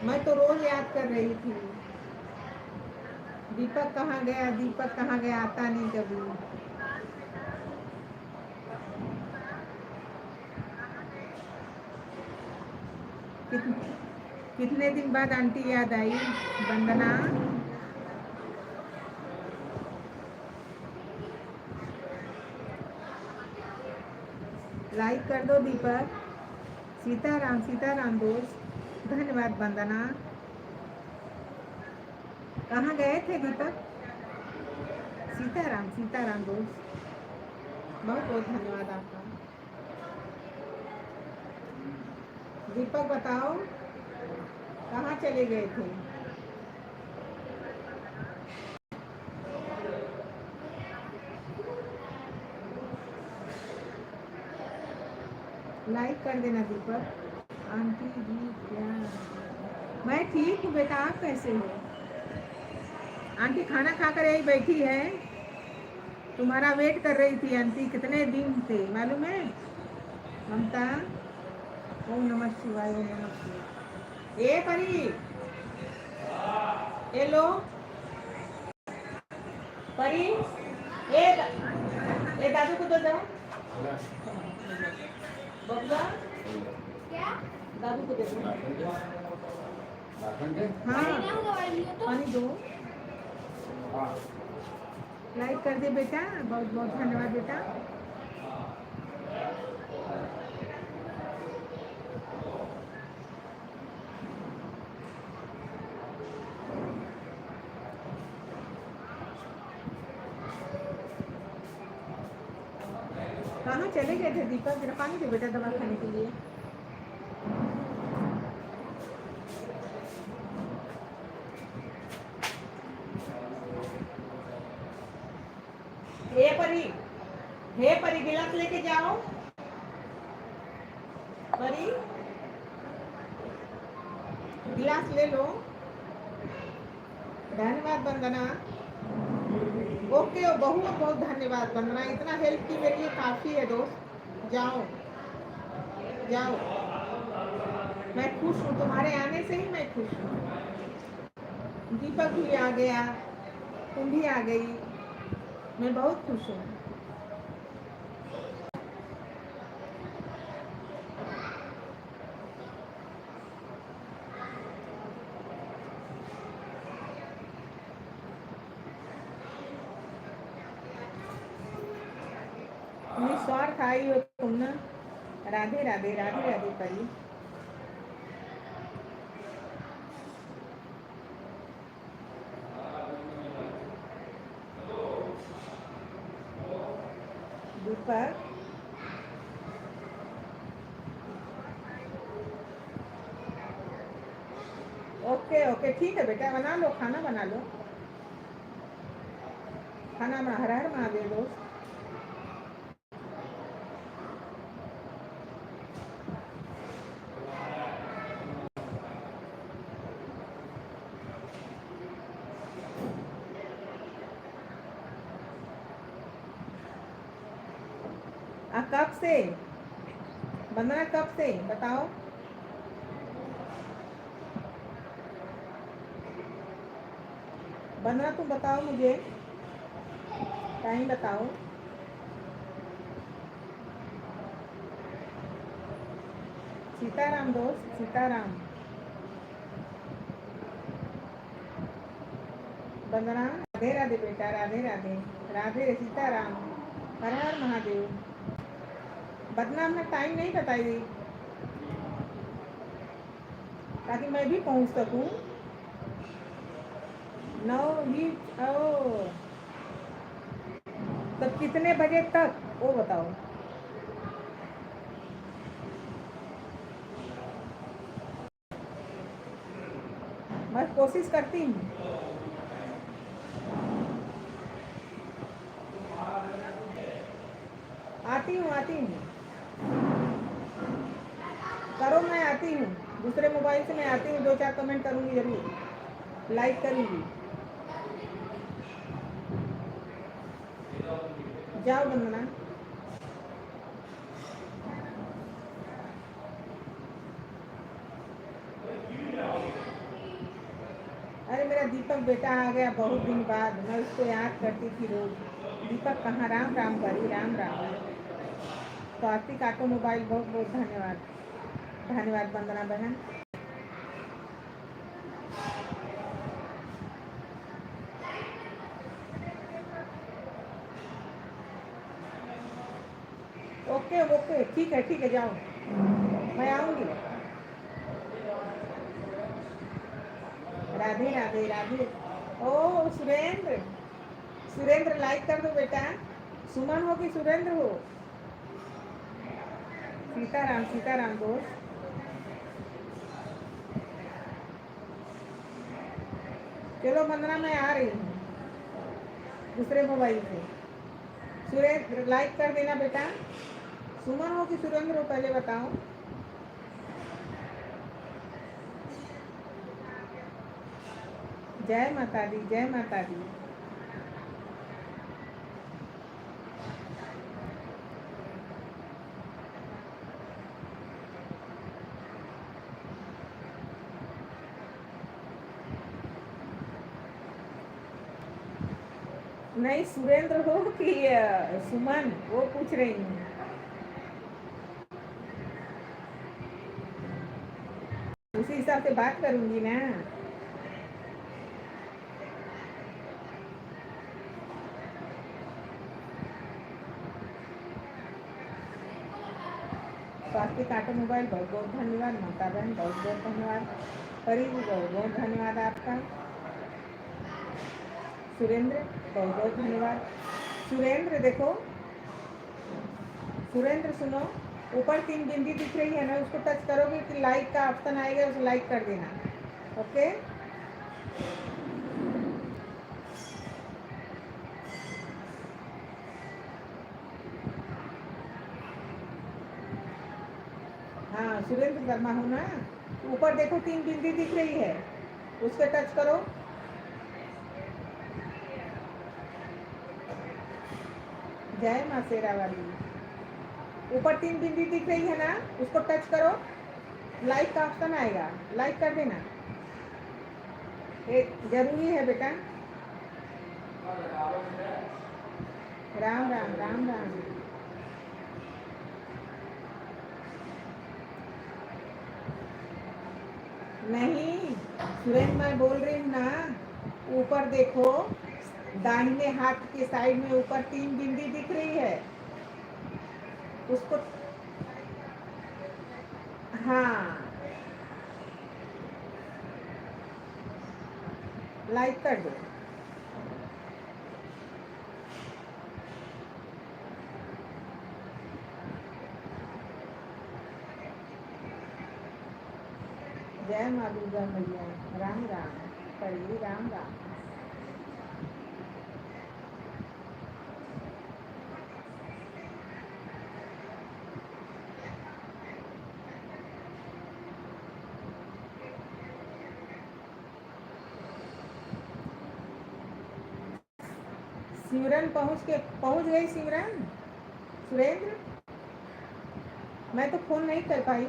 मैं तो रोज याद कर रही थी। दीपक कहाँ गया, दीपक कहाँ गया, आता नहीं कभी। कितने दिन बाद आंटी याद आई? वंदना, लाइक कर दो दीपक। सीताराम, सीताराम दोस्त, धन्यवाद वंदना। कहाँ गए थे दीपक? सीताराम, सीताराम दोस्त, बहुत बहुत धन्यवाद आपका। दीपक बताओ कहाँ चले गए थे? लाइक कर देना दीपक। आंटी जी क्या? मैं ठीक हूँ बेटा, आप कैसे हो? आंटी खाना खाकर यही बैठी है, तुम्हारा वेट कर रही थी आंटी, कितने दिन से मालूम है ममता। ओम नमः शिवाय, ओम नमः शिवाय। ए परी, ए लो परी, ए दादू को दो दो। बबुआ क्या? दादू को दे दो। हाँ पानी दो। लाइक कर दे बेटा, बहुत बहुत धन्यवाद बेटा। कहाँ चले गए थे दीपक? जरा पानी दे बेटा दवा खाने के लिए। हे परी, हे परी गिलास लेके जाओ। परी गिलास ले लो। धन्यवाद वंदना। ओके, बहुत बहुत धन्यवाद वंदना, इतना हेल्प की मेरे लिए काफ़ी है दोस्त। जाओ जाओ, मैं खुश हूँ, तुम्हारे आने से ही मैं खुश हूँ। दीपक भी आ गया, तुम भी आ गई, मैं बहुत खुश हूँ। स्वार्थ आई हो तुम ना। राधे राधे, राधे राधे परी। दीपक ओके ओके ठीक है बेटा, बना लो, खाना बना लो, खाना बना। हर हर महादेव दोस्त। कब से वंदना, कब से बताओ? वंदना तुम बताओ मुझे, टाइम बताओ। सीताराम दोस्त, सीताराम। वंदना, राधे राधे बेटा, राधे राधे, राधे सीताराम, हर हर महादेव। वंदना हमने टाइम नहीं बताई ताकि मैं भी पहुंच सकूं। 9 ही तो कितने बजे तक वो बताओ? मैं कोशिश करती हूँ। आती हूँ करो, मैं आती हूँ, दूसरे मोबाइल से मैं आती हूँ, 2-4 कमेंट करूँगी जरूर, लाइक करूँगी। जाओ वंदना। अरे मेरा दीपक बेटा आ गया बहुत दिन बाद, मैं उसको याद करती थी रोज। दीपक कहाँ, राम राम करी, राम राम। स्वाति ऑटो मोबाइल, बहुत बहुत धन्यवाद, धन्यवाद वंदना बहन। ओके ओके, ठीक है जाओ, मैं आऊँगी। राधे राधे राधे। ओ सुरेंद्र, सुरेंद्र लाइक कर दो बेटा। सुमन हो कि सुरेंद्र हो? सीताराम दोस्त। चलो वंदना, मैं आ रही हूँ दूसरे मोबाइल से। सुरेंद्र लाइक कर देना बेटा। सुमन हो कि सुरेंद्र हो, पहले बताओ। जय माता दी, जय माता दी। नहीं, सुरेंद्र हो कि सुमन, वो पूछ रही हूँ। उसी हिसाब से बात करूंगी ना। स्वास्थ्य काटो मोबाइल, बहुत बहुत धन्यवाद। माता बहन, बहुत बहुत धन्यवाद। परी, बहुत बहुत धन्यवाद आपका। सुरेंद्र, बहुत बहुत धन्यवाद। सुरेंद्र देखो, सुरेंद्र सुनो, ऊपर 3 बिंदी दिख रही है ना, उसको टच करोगे कि लाइक का ऑप्शन आएगा, उसे लाइक कर देना। ओके, हाँ सुरेंद्र शर्मा हो ना। ऊपर देखो 3 बिंदी दिख रही है, उस पर टच करो। जय माँ शेरा वाली। ऊपर 3 बिंदी दिख रही है ना, उसको टच करो, लाइक का ऑप्शन आएगा, लाइक कर देना, एक जरूरी है बेटा। राम राम, राम राम। नहीं सुरेंद्र, मैं बोल रही हूँ ना, ऊपर देखो, दाहिने हाथ के साइड में ऊपर 3 बिंदी दिख रही है, उसको, हाँ लाइक कर दो। जय माँ दुर्गा मैया, राम राम करिए, राम राम। सिमरन पहुंच गई सिमरन। सुरेंद्र, मैं तो फोन नहीं कर पाई।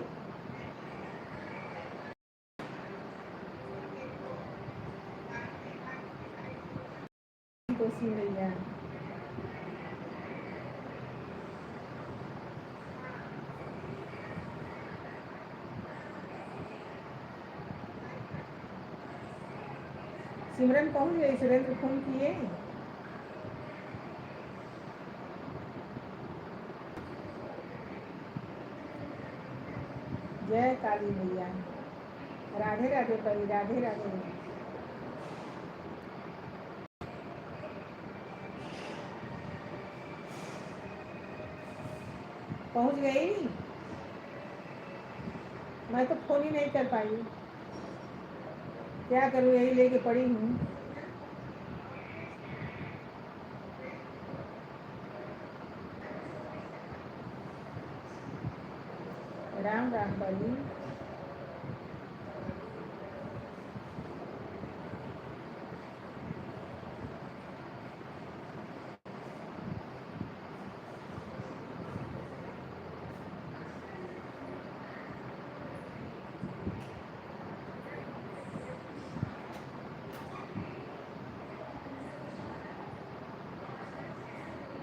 कोसी मैया, सिमरन पहुंच गई, सुरेंद्र फोन किए। जय काली मैया, राधे राधे परी, राधे राधे। पहुंच गई, मैं तो फोन ही नहीं कर पाई, क्या करूँ, यही लेके पड़ी हूँ। राम राम बड़ी।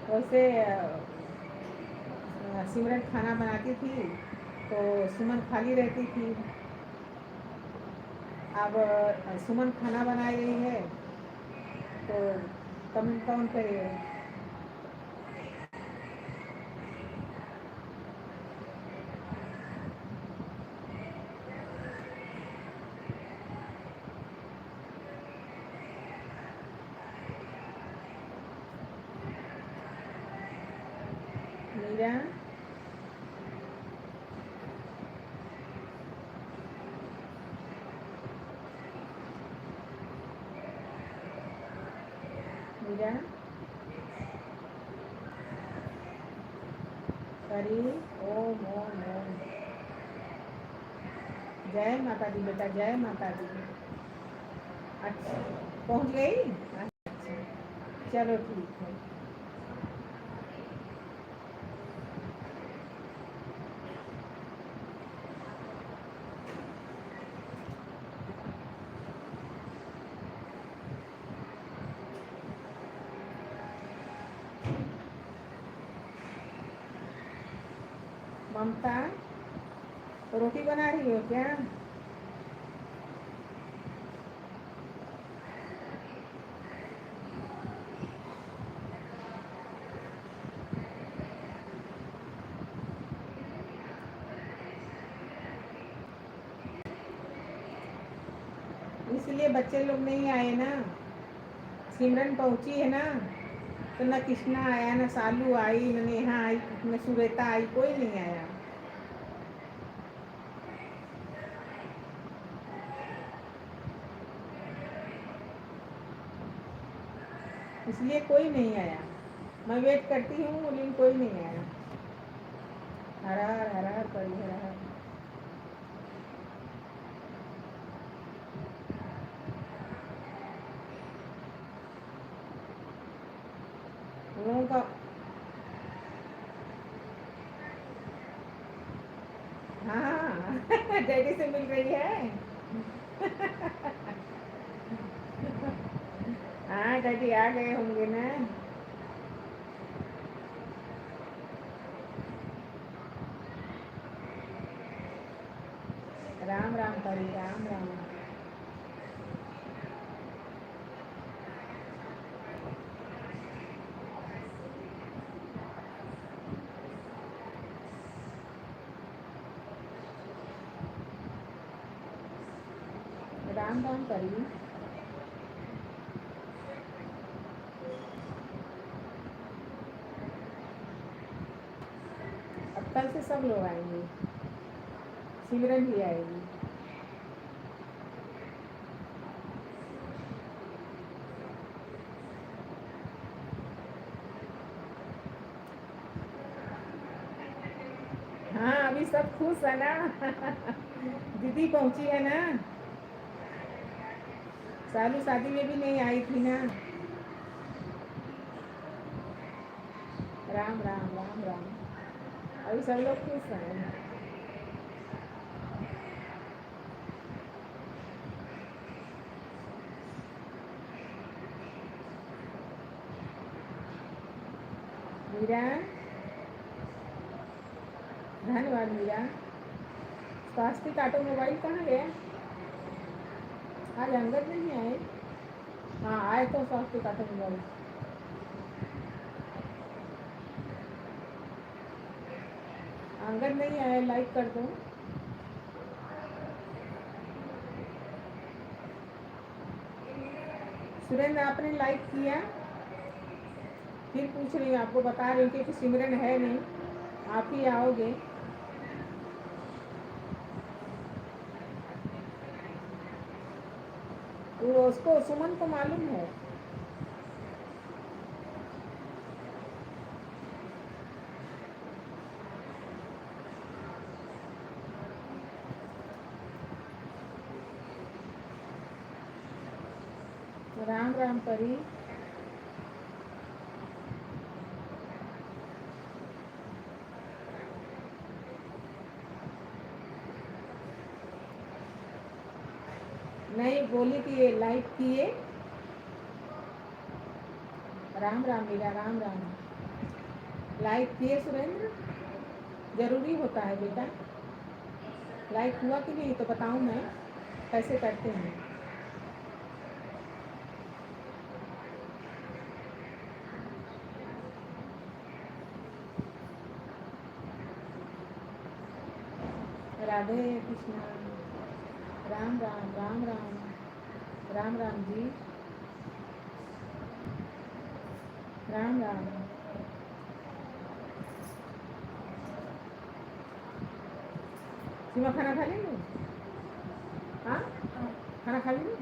वैसे सिमरन खाना बनाती थी तो सुमन खाली रहती थी। अब सुमन खाना बना रही है तो कमेंट कौन करेगा। मीरा मीरा करी ओम ओम ओम। जय माता दी बेटा, जय माता दी। अच्छा पहुंच गई। अच्छा चलो ठीक है। ममता रोटी बना रही हो क्या? इसलिए बच्चे लोग नहीं आए ना। सिमरन पहुंची है ना, तो न कृष्णा आया, न सालू आई, न नेहा आई, न सुरेता आई, कोई नहीं आया। इसलिए कोई नहीं आया। मैं वेट करती हूँ लेकिन कोई नहीं आया। हर हर हर हर करी हर हर। उन लोगों का हाँ डैडी से मिल रही है। हाँ डैडी आ गए होंगे ना। राम राम करी राम राम। राम राम करी। अब कल से सब लोग आएंगे। सिमरन भी आएगी। हाँ अभी सब खुश है ना। दीदी पहुंची है ना। सालू शादी में भी नहीं आई थी ना। राम राम राम राम। अभी सब लोग खुश हैं। मीरा धन्यवाद मीरा। स्वास्तिक ऑटोमोबाइल कहाँ गया? आज अंगद नहीं आए। हाँ आए तो स्वास्तिक ऑटोमोबाइल। अंगद नहीं आए, लाइक कर दो। सुरेंद्र आपने लाइक किया? फिर पूछ रही हूँ, आपको बता रही हूँ कि सिमरन है नहीं, आप ही आओगे। तो उसको सुमन को मालूम है। राम राम परी। नहीं बोली कि ये लाइक किए। राम राम मीरा, राम राम। लाइक किए सुरेंद्र? जरूरी होता है बेटा। लाइक हुआ कि नहीं तो बताऊं मैं कैसे करते हैं। राधे कृष्णा। राम राम, राम राम, राम राम जी, राम राम। सीमा खाना खा लेंगे? हाँ, खाना खा लेंगे।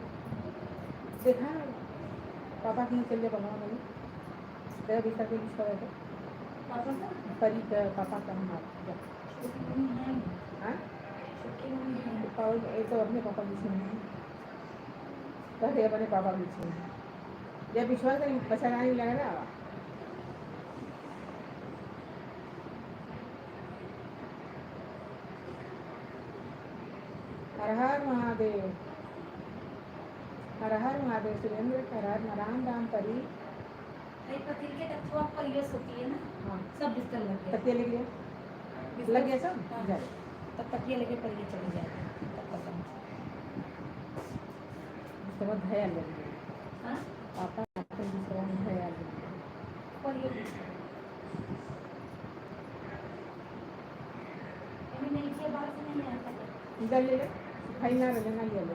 देखा पापा की चलिए बनाओ नहीं दे बिस्तर के बीच पर परी का पापा का हम हाँ तो अपने पापा बीच में अपने पापा बीच में जब विश्वास करें बचा नहीं लगा ना। हर हर महादेव, हर हर महादेव। सुरेंद्र हर हर राम राम परी। पतिल के तत्व पर ये सोती है ना। हाँ, सब बिस्तर लग गया। तकिया लग गया सब। हाँ, जाए तब तकिया लेके पर ये चली जाए तब पता बहुत भया लग गया। हाँ, पापा आपको दूसरा भया लग गया पर ये नहीं के बाहर से नहीं आता इधर ले ले खाई ना लेना लिया ले।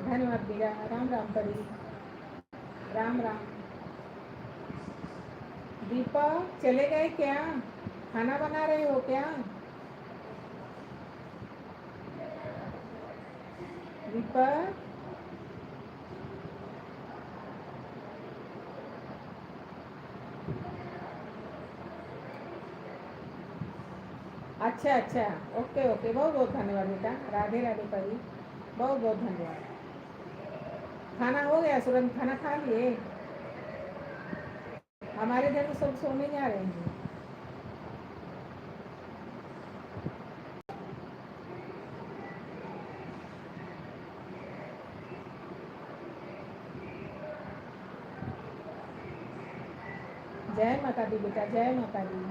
धन्यवाद बीरा। राम राम परी, राम राम। दीपक चले गए क्या? खाना बना रहे हो क्या? दीपक अच्छा अच्छा, ओके ओके। बहुत बहुत धन्यवाद बेटा। राधे राधे परी, बहुत बहुत धन्यवाद। खाना हो गया सुरंग? खाना खा लिए? हमारे इधर तो सब सोने जा रहे हैं। जय माता दी बेटा, जय माता दी।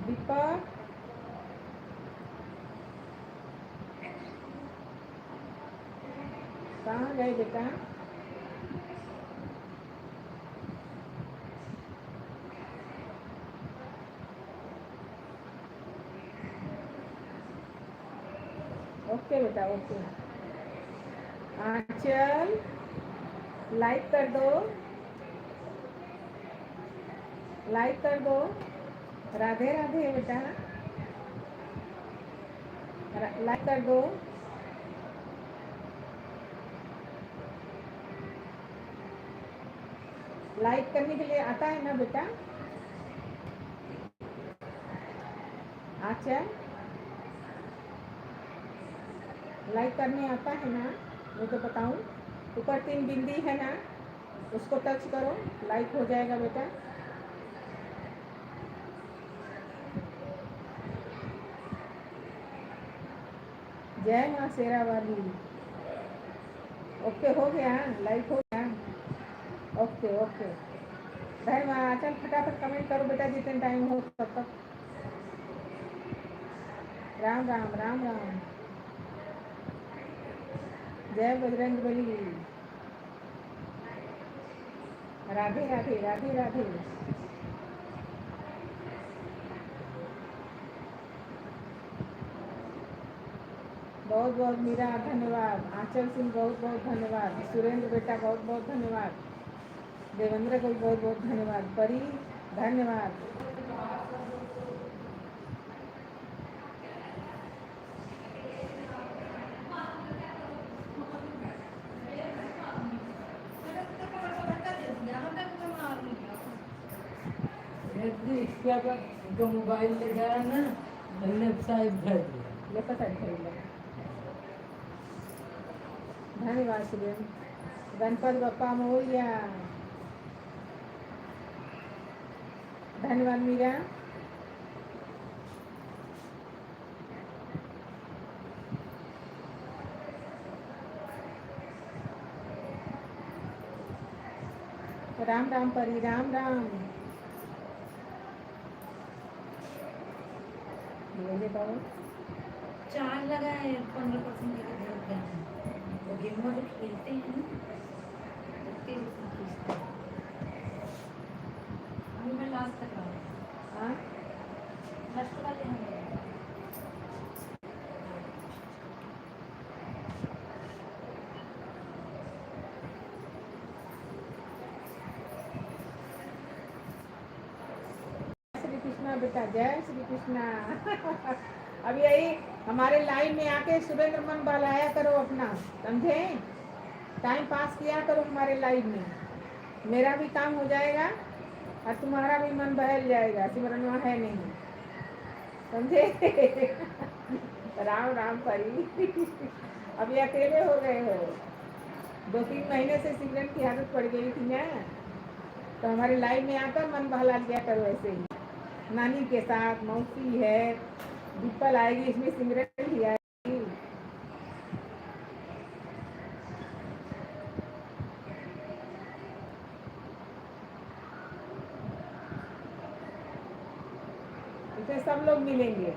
दीपक कहाँ गए बेटा? ओके बेटा ओके। आंचल लाइक कर दो, लाइक कर दो। राधे राधे बेटा, लाइक कर दो। लाइक करने के लिए आता है ना बेटा? अच्छा, लाइक करने आता है ना? मैं तो बताऊं, ऊपर 3 बिंदी है ना, उसको टच करो, लाइक हो जाएगा बेटा। जय माँ शेरा वाली। ओके हो गया, लाइक हो गया। Okay okay. धन्यवाद। चल फटाफट कमेंट करो बेटा जितने टाइम हो तब तक। राम राम, राम राम। जय बजरंग बली। राधे राधे, राधे राधे। बहुत बहुत मीरा धन्यवाद। आंचल सिंह बहुत बहुत धन्यवाद। सुरेंद्र बेटा बहुत बहुत धन्यवाद। देवेंद्र को बहुत बहुत धन्यवाद। परी धन्यवाद। इसका मोबाइल लगाया ना, साहिब भर दिया। लेकर साड़ी खरीद लो। धन्यवाद सुबह। गणपति बप्पा मोरिया। धन्यवाद मीरा। राम राम परी, राम राम। ये पाओ 4 लगा है 15% के लिए बहुत गया है। वो गेम में जो खेलते हैं ना उतने रुपये खींचते हैं। अभी मैं लास्ट तक रहा हाँ लास्ट वाले हैं श्री कृष्णा बेटा, जय श्री कृष्णा। अब यही हमारे लाइव में आके सुरेंद्र मन बहलाया करो अपना, समझे? टाइम पास किया करो हमारे लाइव में, मेरा भी काम हो जाएगा और तुम्हारा भी मन बहल जाएगा। सिमरन वहाँ है नहीं, समझे? राम राम परी। अभी अकेले हो गए हो, 2-3 महीने से सिमरन की आदत पड़ गई थी ना, तो हमारे लाइव में आकर मन बहला लिया करो ऐसे ही। नानी के साथ मौसी है, डिप्पल आएगी, इसमें सिमरन भी आएगी। इसमें सब लोग मिलेंगे।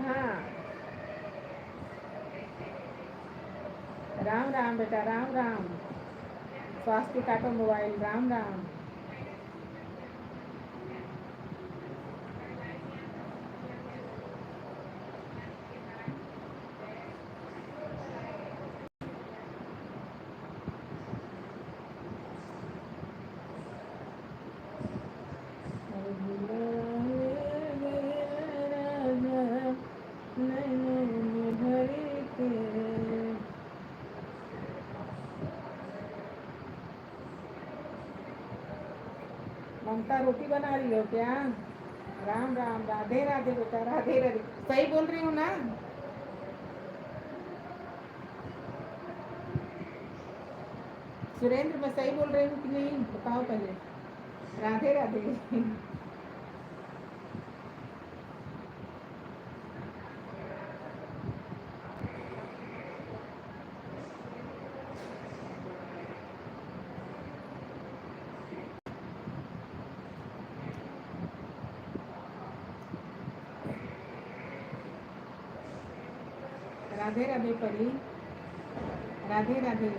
हाँ राम राम बेटा, राम राम। स्वास्थ्य काटो मोबाइल, राम राम। ममता रोटी बना रही हो क्या? राम राम, राधे राधे बेटा, राधे राधे। सही बोल रही हूँ ना? सुरेंद्र, मैं सही बोल रही हूँ कि नहीं, बताओ पहले। राधे राधे। राधे राधे परी, राधे राधे।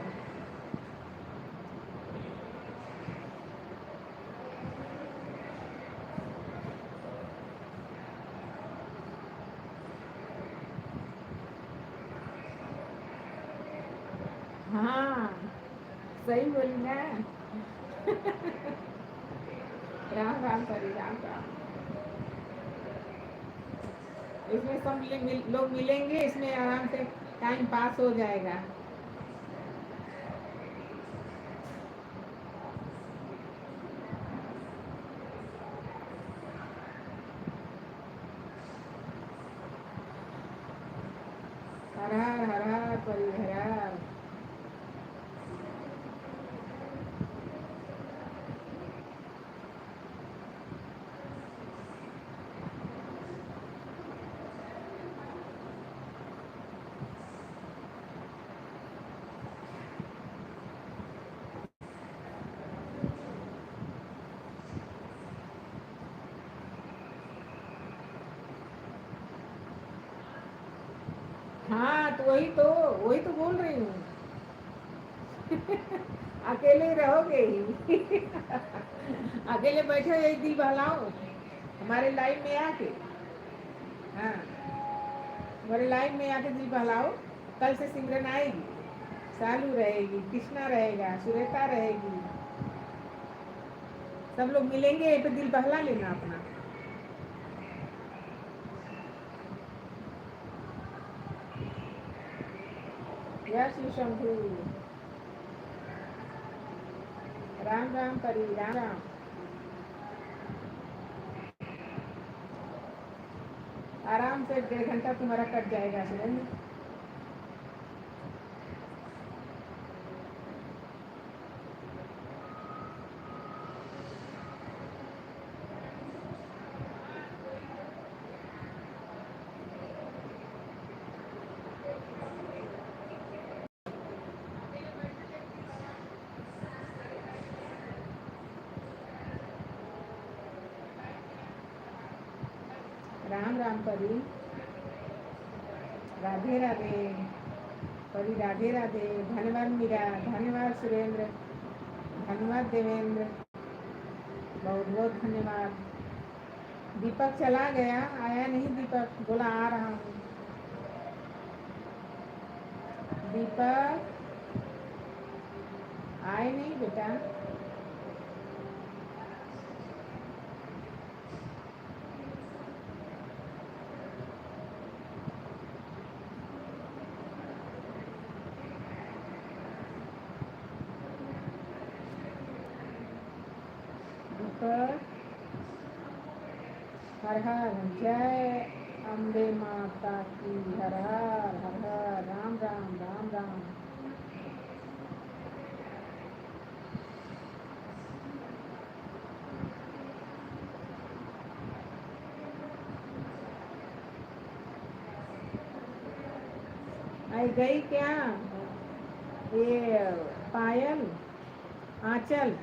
हाँ सही बोली ना। राम राम परी, राम राम। इसमें सब लोग मिलेंगे, इसमें आराम से टाइम पास हो जाएगा। हर हर हर हर परी, हर हर। हाँ तो वही तो बोल रही हूँ। अकेले रहोगे ही। अकेले बैठे हो, एक दिल बहलाओ हमारे लाइव में आके। हाँ हमारे लाइव में आके दिल बहलाओ। कल से सिमरन आएगी, सालू रहेगी, कृष्णा रहेगा, सुरेखा रहेगी, सब लोग मिलेंगे यहीं पे, दिल बहला लेना अपना। यस यू शंभू, राम राम परी, राम राम। आराम से 1.5 घंटा तुम्हारा कट जाएगा सुरेंद्र। राम राम परी, राधे राधे परी, राधे राधे। धन्यवाद मीरा, धन्यवाद सुरेंद्र, धन्यवाद देवेंद्र, बहुत बहुत धन्यवाद। दीपक चला गया, आया नहीं दीपक, बोला आ रहा हूँ। दीपक आए नहीं बेटा। दीपक, हर हर जय अम्बे माता की, हर हर हर हर, राम राम राम राम। आई गई क्या ये पायल, आंचल,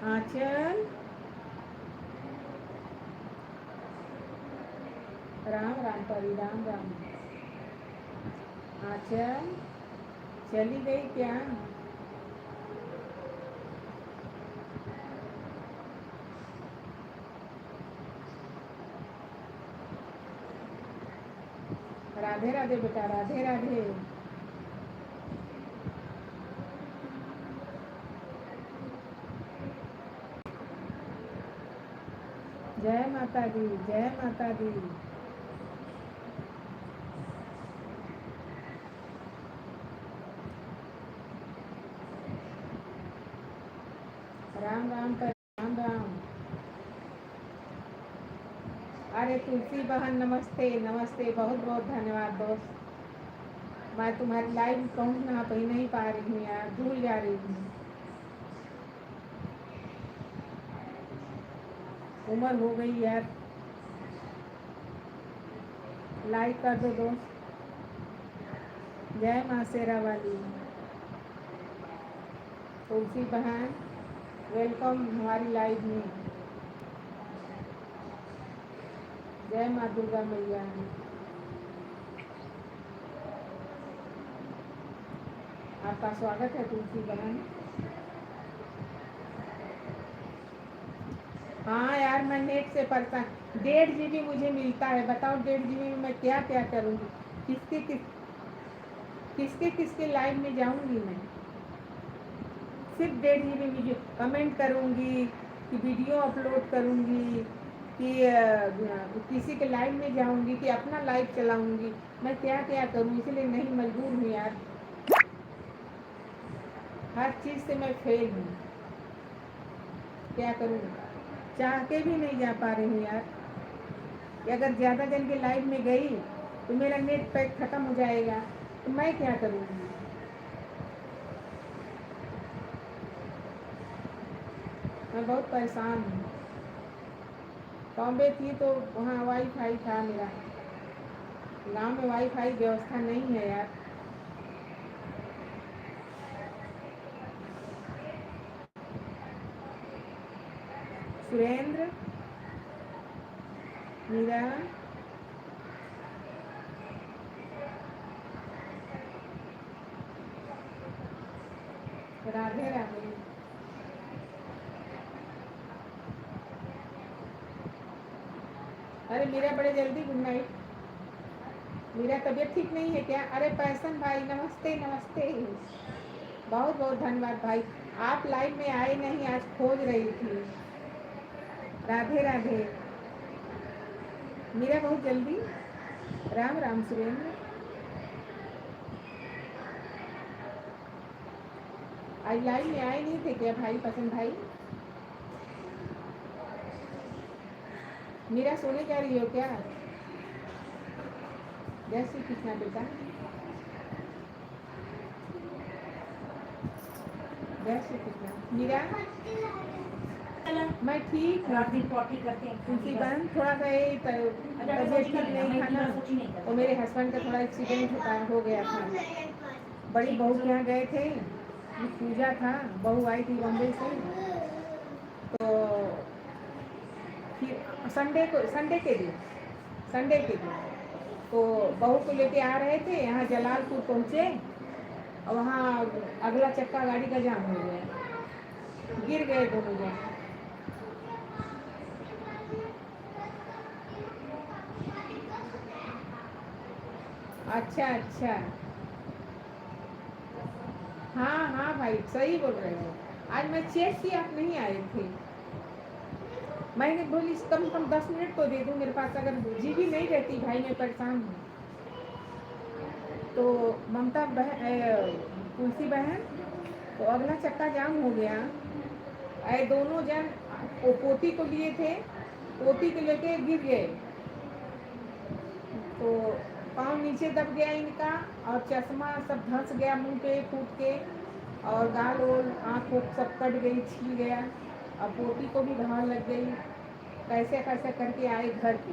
आंचल, राम राम परी, राम राम। आंचल चली गई क्या? राधे राधे बेटा, राधे राधे। जय माता दी, जय माता दी। राम राम पर, राम राम। अरे तुलसी बहन नमस्ते, नमस्ते, बहुत बहुत धन्यवाद दोस्त। मैं तुम्हारी लाइव पहुंचना ही नहीं पा रही हूँ यार, भूल जा रही हूँ। उम्र हो गई यार। लाइक कर दो दोस्त। जय माँ शेरा वाली। तुलसी बहन वेलकम हमारी लाइव में। जय माँ दुर्गा मैया। आपका स्वागत है तुलसी बहन। हाँ यार, मैं नेट से परेशान। 1.5 GB मुझे मिलता है, बताओ 1.5 GB में मैं क्या क्या करूँगी? किसके किसके लाइव में जाऊँगी मैं? सिर्फ 1.5 GB मुझे कमेंट करूँगी कि वीडियो अपलोड करूँगी कि किसी के लाइव में जाऊँगी कि अपना लाइव चलाऊँगी? मैं क्या क्या करूँ? इसलिए नहीं, मजबूर हूँ यार। हर चीज़ से मैं फेल हूँ, क्या करूँ? चाह के भी नहीं जा पा रही हूँ यार। अगर ज़्यादा जन के लाइव में गई तो मेरा नेट पैक ख़त्म हो जाएगा, तो मैं क्या करूँगी? मैं बहुत परेशान हूँ। बॉम्बे थी तो वहाँ वाईफाई था मेरा। गांव में वाईफाई व्यवस्था नहीं है यार। सुरेंद्र, मीरा, राधे राधे। अरे मीरा बड़े जल्दी गुड नाइट। मेरा तबीयत ठीक नहीं है क्या? अरे पैसन भाई नमस्ते, नमस्ते, बहुत बहुत धन्यवाद भाई। आप लाइव में आए नहीं, आज खोज रही थी। राधे राधे। मीरा बहुत जल्दी। राम राम सुरेंद्र। आज लाइव में आए नहीं थे क्या भाई, पसंद भाई? मीरा सोने जा रही हो क्या? जय श्री कृष्णा बेटा। जय श्री कृष्णा। मीरा मैं ठीक तुलसी बहन, थोड़ा सा ये तबीयत ठीक नहीं था ना, और मेरे हस्बैंड का थोड़ा एक्सीडेंट हो गया था। बड़ी बहू के यहाँ गए थे, पूजा था, बहू आई थी बॉम्बे से, तो फिर संडे के दिन तो बहू को लेके आ रहे थे, यहाँ जलालपुर पहुँचे और वहाँ अगला चक्का गाड़ी का जाम हो गया, गिर गए दोनों जन। अच्छा अच्छा, हाँ हाँ भाई सही बोल रहे हो। आज मैं चेक किया, आप नहीं आए थे। मैंने बोली कम से कम 10 मिनट तो दे दूँ मेरे पास, अगर जीबी नहीं रहती भाई मैं परेशान हूँ। तो ममता बहन, तुलसी बहन, तो अगला चक्का जाम हो गया। ऐ दोनों जन वो पोती को लिए थे, पोती को लेके गिर गए, तो पाँव नीचे दब गया इनका, और चश्मा सब धंस गया मुंह पे फूट के, और गाल और आँख सब कट गई, छिल गया, और पोती को भी घाव लग गई। कैसे कैसे करके आए घर पे।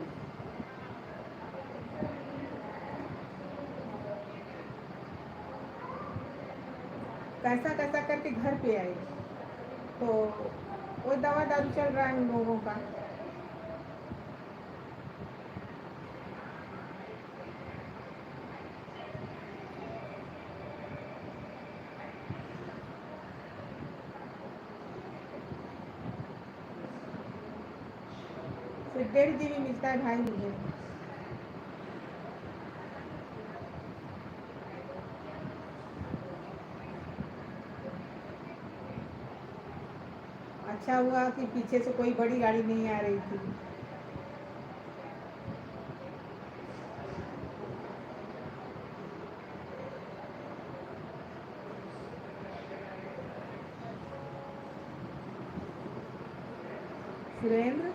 कैसा कैसा करके घर पे आए, तो वो दवा दारू चल रहा है उन लोगों का। सिर्फ 1.5 GB मिलता है भाई मुझे। अच्छा हुआ कि पीछे से कोई बड़ी गाड़ी नहीं आ रही थी। सुरेंद्र,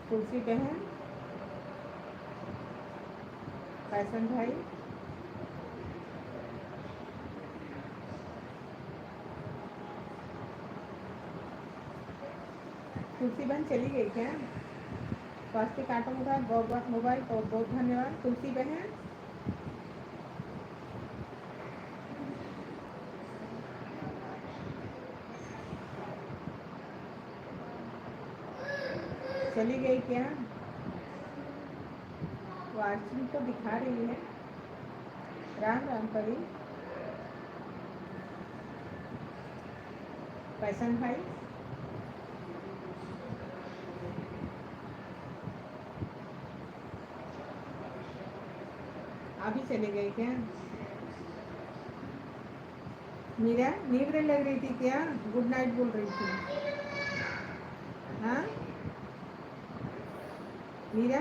तुलसी बहन, फैशन भाई, तुलसी बहन चली गई क्या? स्वास्थ्य काटो मोबाइल, बहुत बहुत मोबाइल, बहुत बहुत धन्यवाद तुलसी बहन। चली गई क्या? वार्षिक तो दिखा रही है। राम राम परी, फैशन भाई, अभी चले गए क्या? मीरा नींद लग रही थी क्या? गुड नाइट बोल रही थी। हाँ मीरा,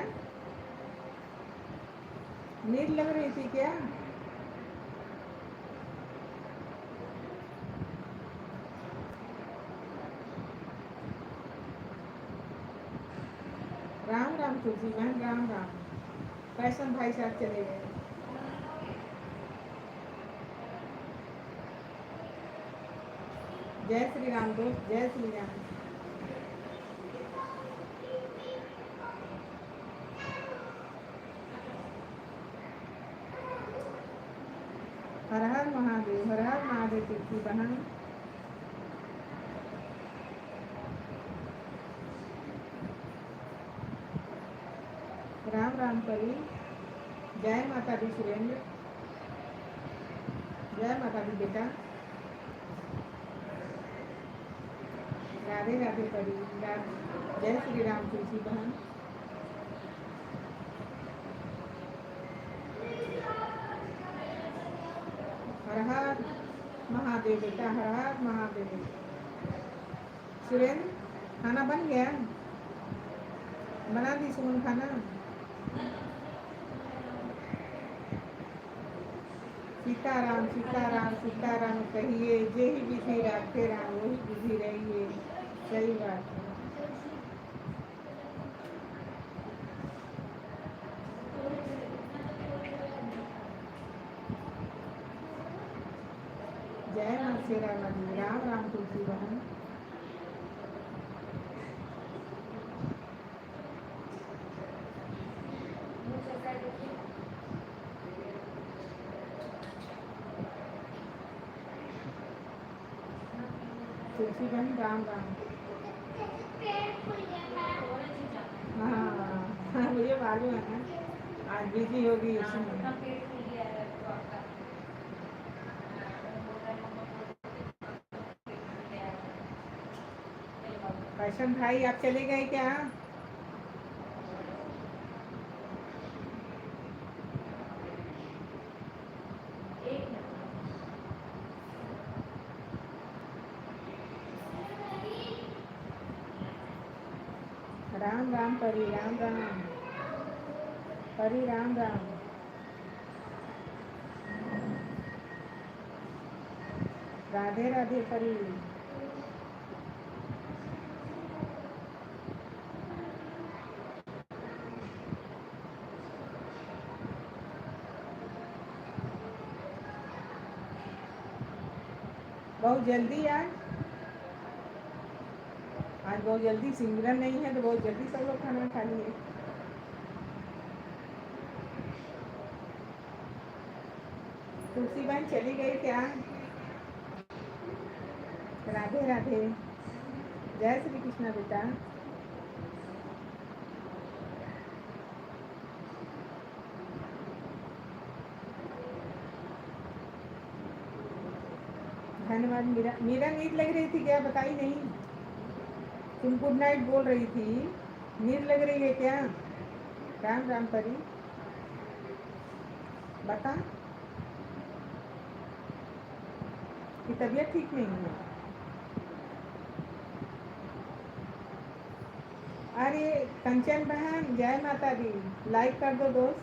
नींद लग रही थी क्या? राम राम तुलसी बहन, राम राम। फैशन भाई साहब चले गए। जय श्री राम दोस्त, जय श्री राम। हर हर महादेव, हर हर महादेव तुलसी बहन। राम राम परी, जय माता दी सुरेंद्र, जय माता दी बेटा। राधे राधे परी, जय श्री राम तुलसी बहन। हर हर महादेव बेटा, हर हर महादेव। सुरेंद्र खाना बन गया? बना दी सुमन खाना? सीताराम सीताराम सीताराम कहिए, जे ही विधि राखे राम वही विधि रहिए। सही बात है। जय माँ शेरा वाली। राम राम तुलसी बहन। तुलसी बहन राम राम। हाँ मुझे मालूम है ना, आज बिजी होगी इसमें। फैशन भाई आप चले गए क्या? राम राम परी, राम राम परी, राम राम। राधे राधे परी। बहुत जल्दी आज बहुत जल्दी सिमरन नहीं है तो बहुत जल्दी सब लोग खाना खा लिए। तुलसी बहन चली गई क्या? राधे राधे। जय श्री कृष्णा बेटा। धन्यवाद। मीरा, मीरा नींद लग रही थी क्या? बताई नहीं। तुम गुड नाइट बोल रही थी, नींद लग रही है क्या? राम राम परी, बता कि तबीयत ठीक नहीं है। अरे कंचन बहन जय माता दी, लाइक कर दो दोस्त।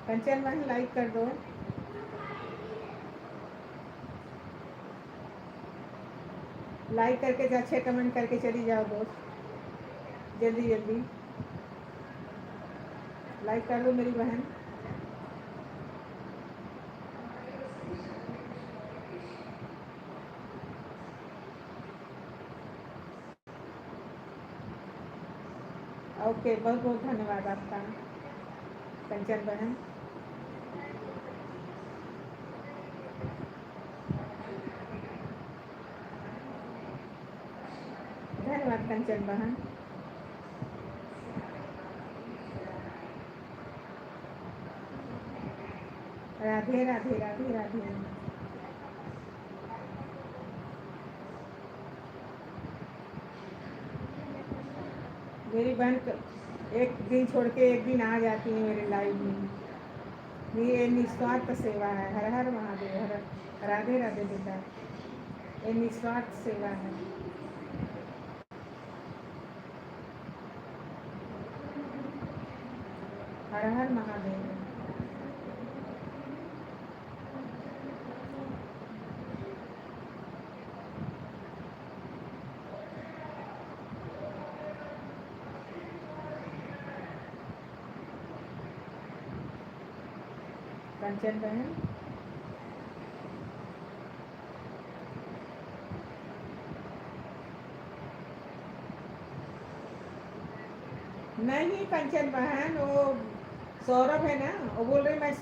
कंचन बहन लाइक कर दो। लाइक करके 6 कमेंट करके चली जाओ दोस्त, जल्दी जल्दी लाइक कर लो मेरी बहन। ओके, बहुत बहुत धन्यवाद आपका कंचन बहन। धन्यवाद कंचन बहन। राधे राधे राधे राधे। मेरी बहन एक दिन छोड़ के एक दिन आ जाती है मेरे लाइव में। ये निस्वार्थ सेवा है। हर हर महादेव, हर राधे राधे बेटा। ये निस्वार्थ सेवा है। हर हर महादेव। कंचन बहन नहीं, कंचन बहन वो सौरभ है ना, वो बोल रही मैं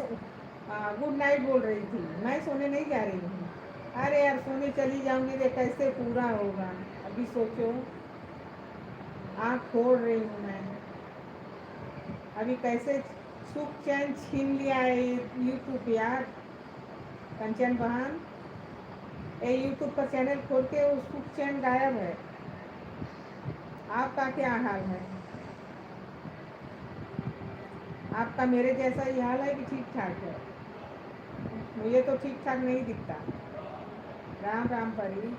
गुड नाइट बोल रही थी, मैं सोने नहीं जा रही हूँ। अरे यार सोने चली जाऊंगी तो कैसे पूरा होगा? अभी सोचो, आँख खोल रही हूँ मैं। अभी कैसे सुख चैन छीन लिया है यूट्यूब यार। कंचन बहन ये यूट्यूब पर चैनल खोल के वो सुख चैन गायब है। आपका क्या हाल है? आपका मेरे जैसा ही हाल है कि ठीक ठाक है? मुझे तो ठीक ठाक नहीं दिखता। राम राम परी।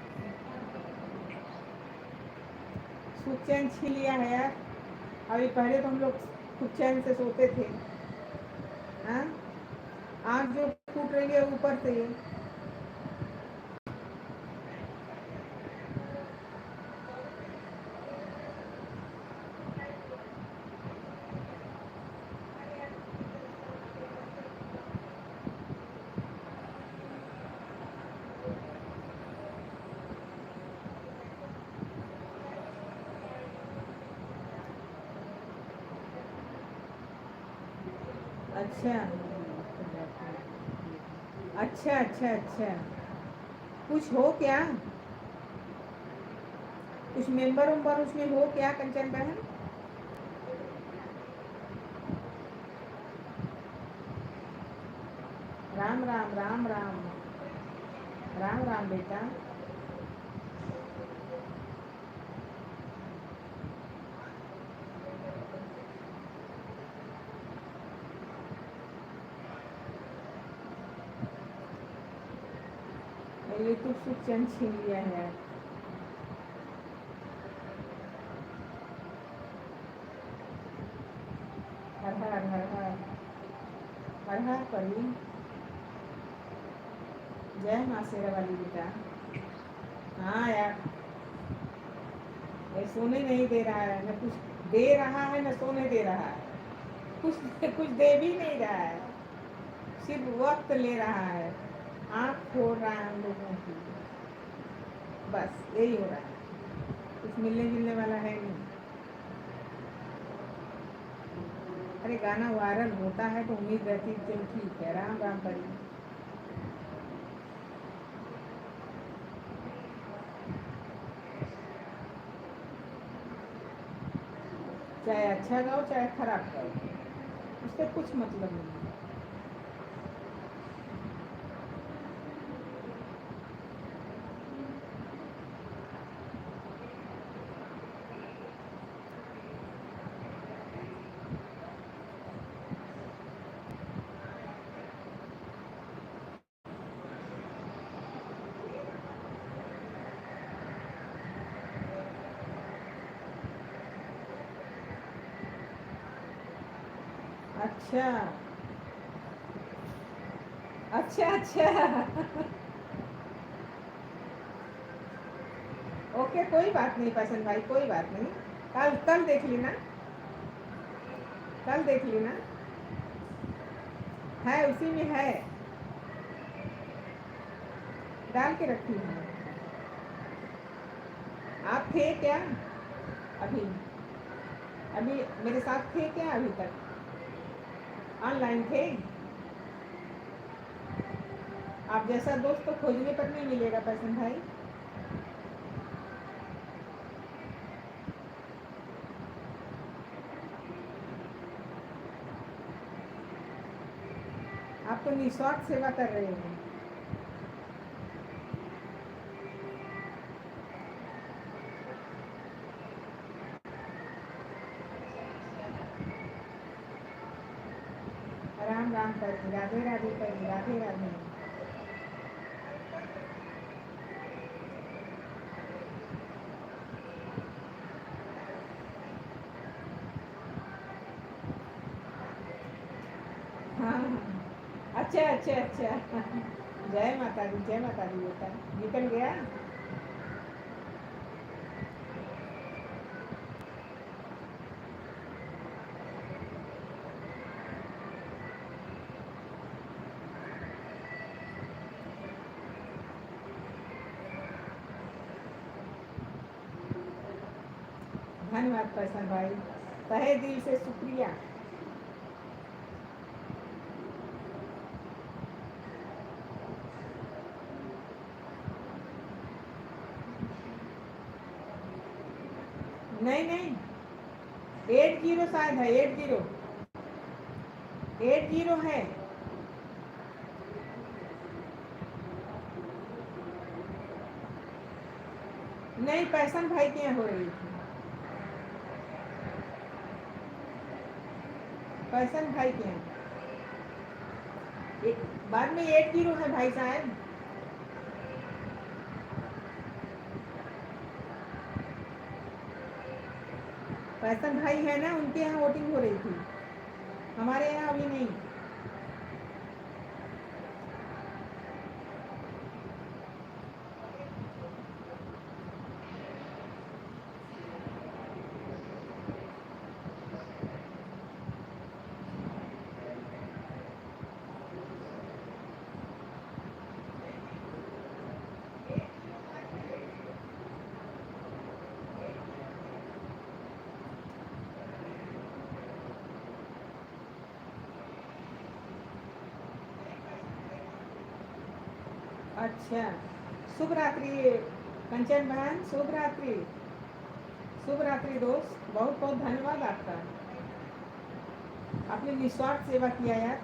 सुख चैन छीन लिया है यार। अभी पहले तो हम लोग खूब चैन से सोते थे। हाँ, आँख जो फूट रही है ऊपर से ये। अच्छा अच्छा अच्छा अच्छा। कुछ हो क्या? कुछ मेंबर उम्बर उसमें हो क्या कंचन बहन? राम राम राम राम। राम राम बेटा। ये तो सुख चैन छीन लिया है। हर हर हर हर हर हर परी। जय माँ शेरा वाली बेटा। हाँ यार, ये सोने नहीं दे रहा है, न कुछ दे रहा है न सोने दे रहा है। कुछ कुछ दे भी नहीं रहा है, सिर्फ वक्त ले रहा है। आँख फोड़ रहा है हम लोगों की। बस यही हो रहा है, कुछ मिलने जुलने वाला है नहीं। अरे गाना वायरल होता है तो उम्मीद रहती है चलो ठीक है। राम राम परी। चाहे अच्छा गाओ चाहे खराब गाओ, उससे कुछ मतलब नहीं। अच्छा अच्छा अच्छा। ओके, कोई बात नहीं पसंद भाई, कोई बात नहीं। कल कल देख लेना, कल देख लेना। है उसी में है, डाल के रखी है। आप थे क्या अभी? अभी मेरे साथ थे क्या अभी तक? ऑनलाइन थे? आप जैसा दोस्त तो खोजने पर नहीं मिलेगा पसंद भाई। आप तो निस्वार्थ सेवा कर रहे हैं। राम राम कर, राधे राधे कर, राधे राधे। हाँ हाँ। अच्छा अच्छा अच्छा। जय माता दी, जय माता दी बेटा। निकल गया। धन्यवाद पसंद भाई, तहे दिल से शुक्रिया। नहीं नहीं, 80 शायद है, 80 80 है। नहीं, पैसन भाई के यहाँ हो रही थी। फैशन भाई के हैं। बाद में 80 है भाई साहब। फैशन भाई है ना, उनके यहाँ वोटिंग हो रही थी, हमारे यहाँ अभी नहीं। अच्छा, शुभ रात्रि कंचन बहन, शुभ रात्रि। शुभ रात्रि दोस्त, बहुत बहुत धन्यवाद आपका, आपने निस्वार्थ सेवा किया यार,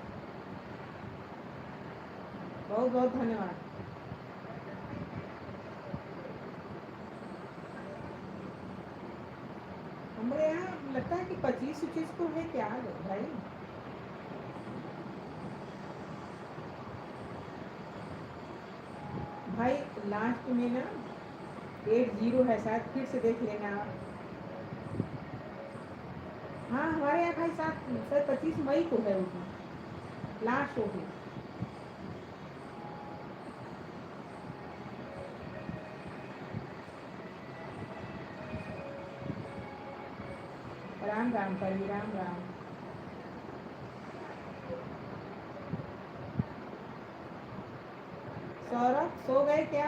बहुत बहुत धन्यवाद। हमारे यहाँ लगता है कि 25-25 को है क्या भाई। भाई लास्ट में ना 80 है शायद, फिर से देख लेना आप। हाँ हमारे यहाँ भाई साहब सर 25 मई को है उसमें लास्ट होगी। राम राम करी, राम राम। सौरभ सो गए क्या?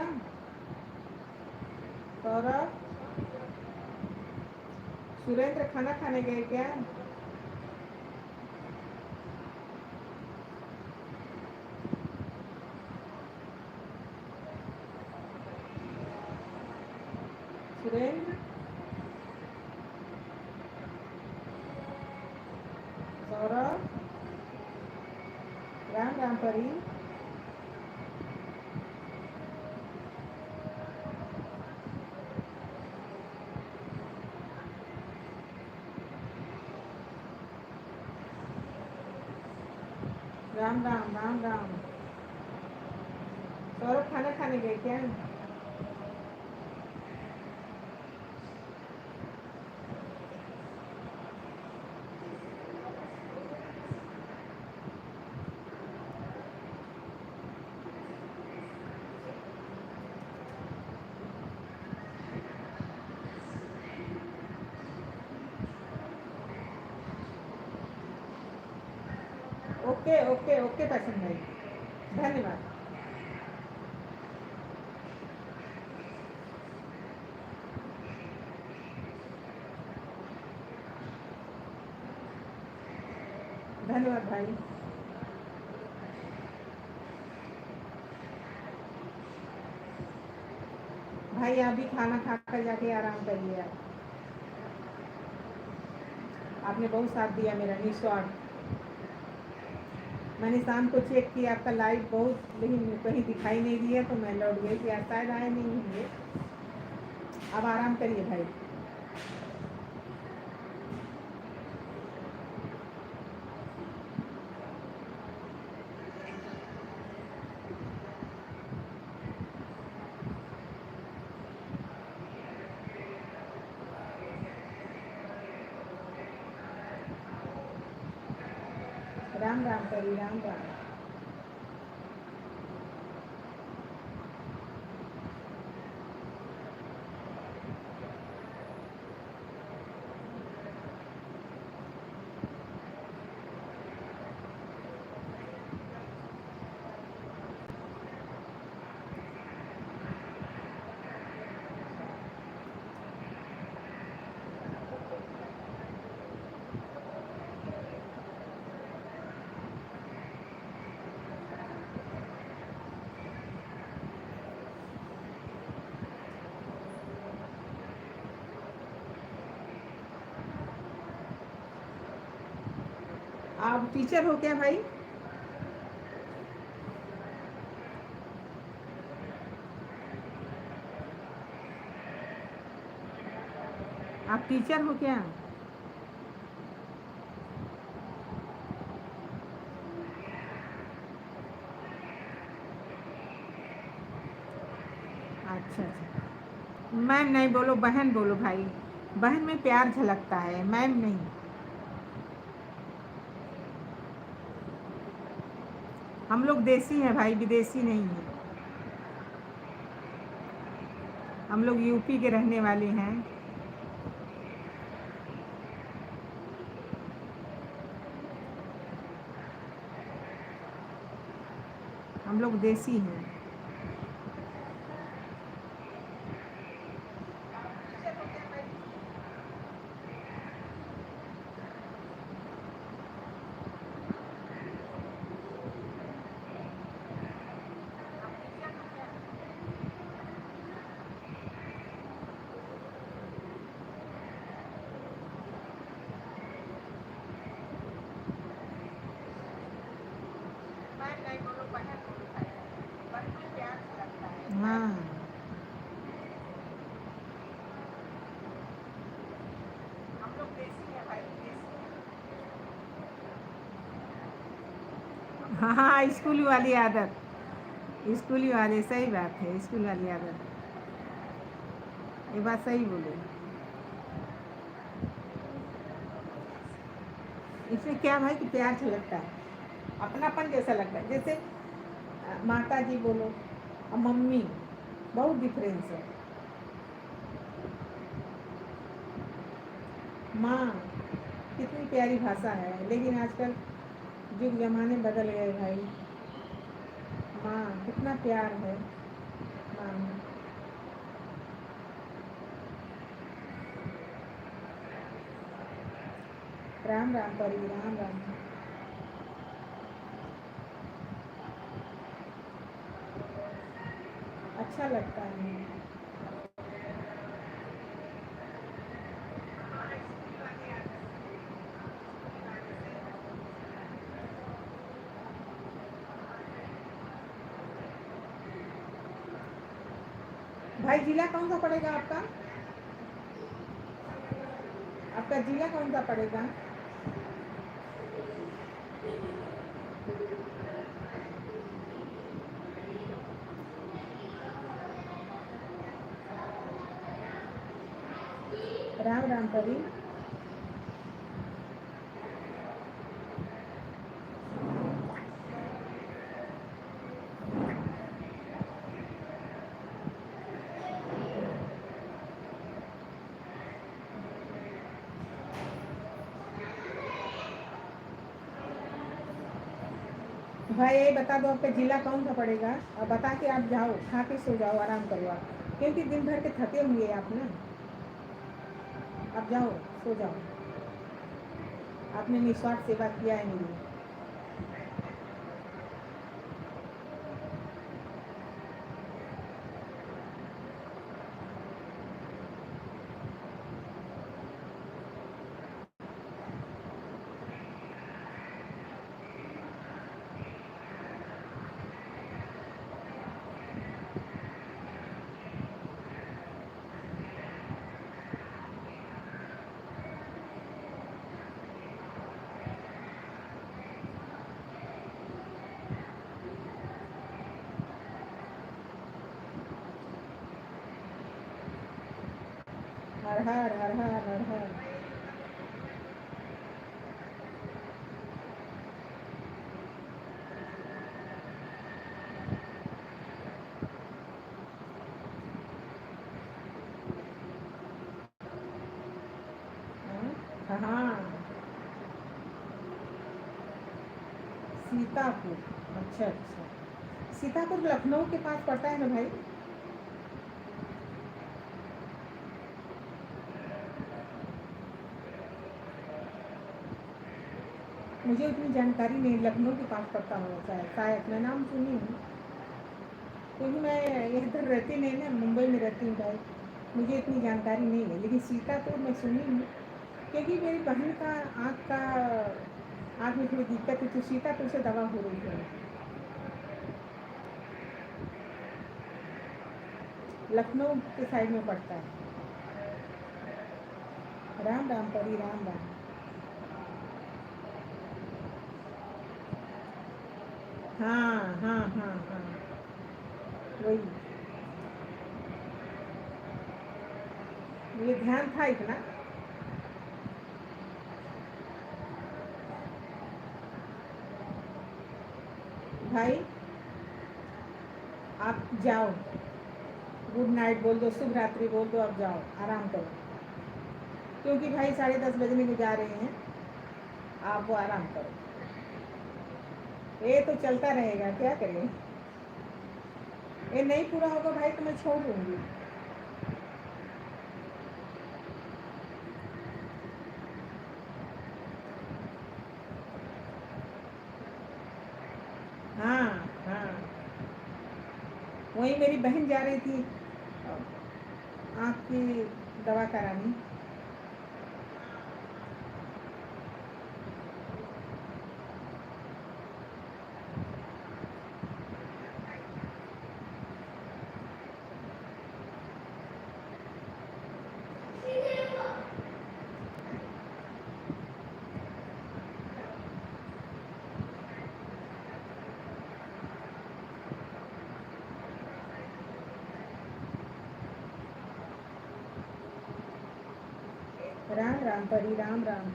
सौरभ, सुरेंद्र खाना खाने गए क्या? सुरेंद्र, सौरभ, राम राम परी। राम राम, राम राम। सौरभ खाना खाने गए क्या? ओके ओके ओके पैसन भाई, धन्यवाद। धन्यवाद भाई। भाई आप भी खाना खाकर जाके आराम करिए। आपने बहुत साथ दिया मेरा निस्वार्थ। मैंने शाम को चेक किया आपका लाइव बहुत, लेकिन कहीं दिखाई नहीं दिया तो मैं लौट गई कि शायद आए नहीं होंगे। अब आराम करिए भाई। राम राम करी, राम राम। आप टीचर हो क्या भाई? आप टीचर हो क्या? अच्छा अच्छा, मैम नहीं बोलो, बहन बोलो भाई। बहन में प्यार झलकता है, मैम नहीं। हम लोग देसी हैं भाई, विदेशी नहीं हैं। हम लोग यूपी के रहने वाले हैं। हम लोग देसी हैं। हाँ हाँ हाँ, स्कूल वाली आदत। स्कूल वाले, सही बात है, स्कूल वाली आदत। ये बात सही बोले। इसमें क्या भाई कि प्यार झलकता है, अपनापन जैसा लगता है। जैसे माता जी बोलो और मम्मी, बहुत डिफरेंस है। माँ कितनी प्यारी भाषा है, लेकिन आजकल युग जमाने बदल गए भाई। माँ कितना प्यार है माँ में। राम राम परी, राम राम। अच्छा लगता है। भाई जिला कौन सा पड़ेगा आपका? आपका जिला कौन सा पड़ेगा? राम राम परी। भाई यही बता दो आपका जिला कौन सा पड़ेगा, और बता के आप जाओ, खा के सो जाओ, आराम करो आप, क्योंकि दिन भर के थके होंगे आप ना। आप जाओ, सो जाओ। आपने निस्वार्थ सेवा किया है मेरी। हर हर हर हर हर हर। हाँ हाँ, सीतापुर। अच्छा अच्छा, सीतापुर लखनऊ के पास पड़ता है ना भाई? मुझे उतनी जानकारी नहीं, लखनऊ के पास पड़ता होगा शायद, मैं नाम सुनी हूँ, क्योंकि मैं इधर रहती नहीं ना, मुंबई में रहती हूँ भाई। मुझे इतनी जानकारी नहीं है, लेकिन सीतापुर मैं सुनी हूँ, क्योंकि मेरी बहन का आँख में थोड़ी दिक्कत है, तो सीतापुर से दवा हो रही है। लखनऊ के साइड में पड़ता है। राम राम परी, राम राम। हाँ हाँ हाँ हाँ, वही। ये ध्यान था इतना। भाई आप जाओ, गुड नाइट बोल दो, शुभ रात्रि बोल दो, अब जाओ आराम करो, क्योंकि भाई 10:30 बजने को जा रहे हैं, आप वो आराम करो। ये तो चलता रहेगा, क्या करें, ये नहीं पूरा होगा भाई तो मैं छोड़ दूंगी। हाँ हाँ, वही मेरी बहन जा रही थी आँख की दवा कराने। राम राम परी, राम राम।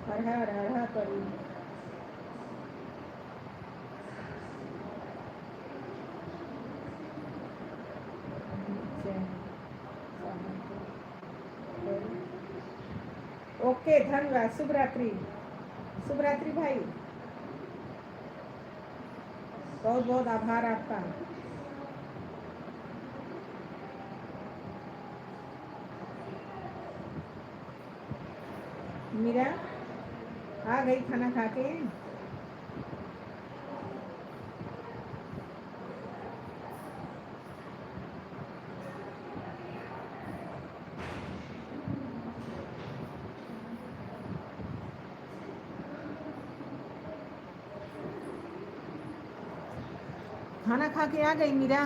हर हर हर हर परी। ओके, धन्यवाद, शुभ रात्रि, शुभ रात्रि भाई, बहुत बहुत आभार आपका। मीरा आ गई खाना खा के। खाना खा के आ गई मीरा।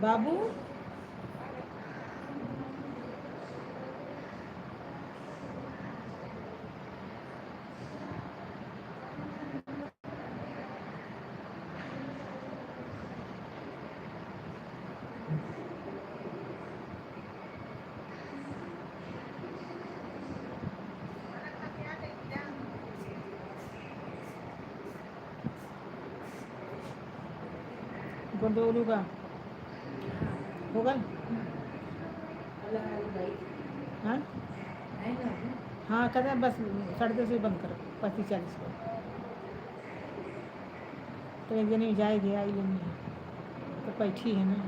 बाबू गुंडोलू का होगा। हाँ हाँ, कहते हैं बस 10:30 से बंद करो, 35-40 को तो एक जनी जाएगी, आई लेनी है तो बैठी है ना।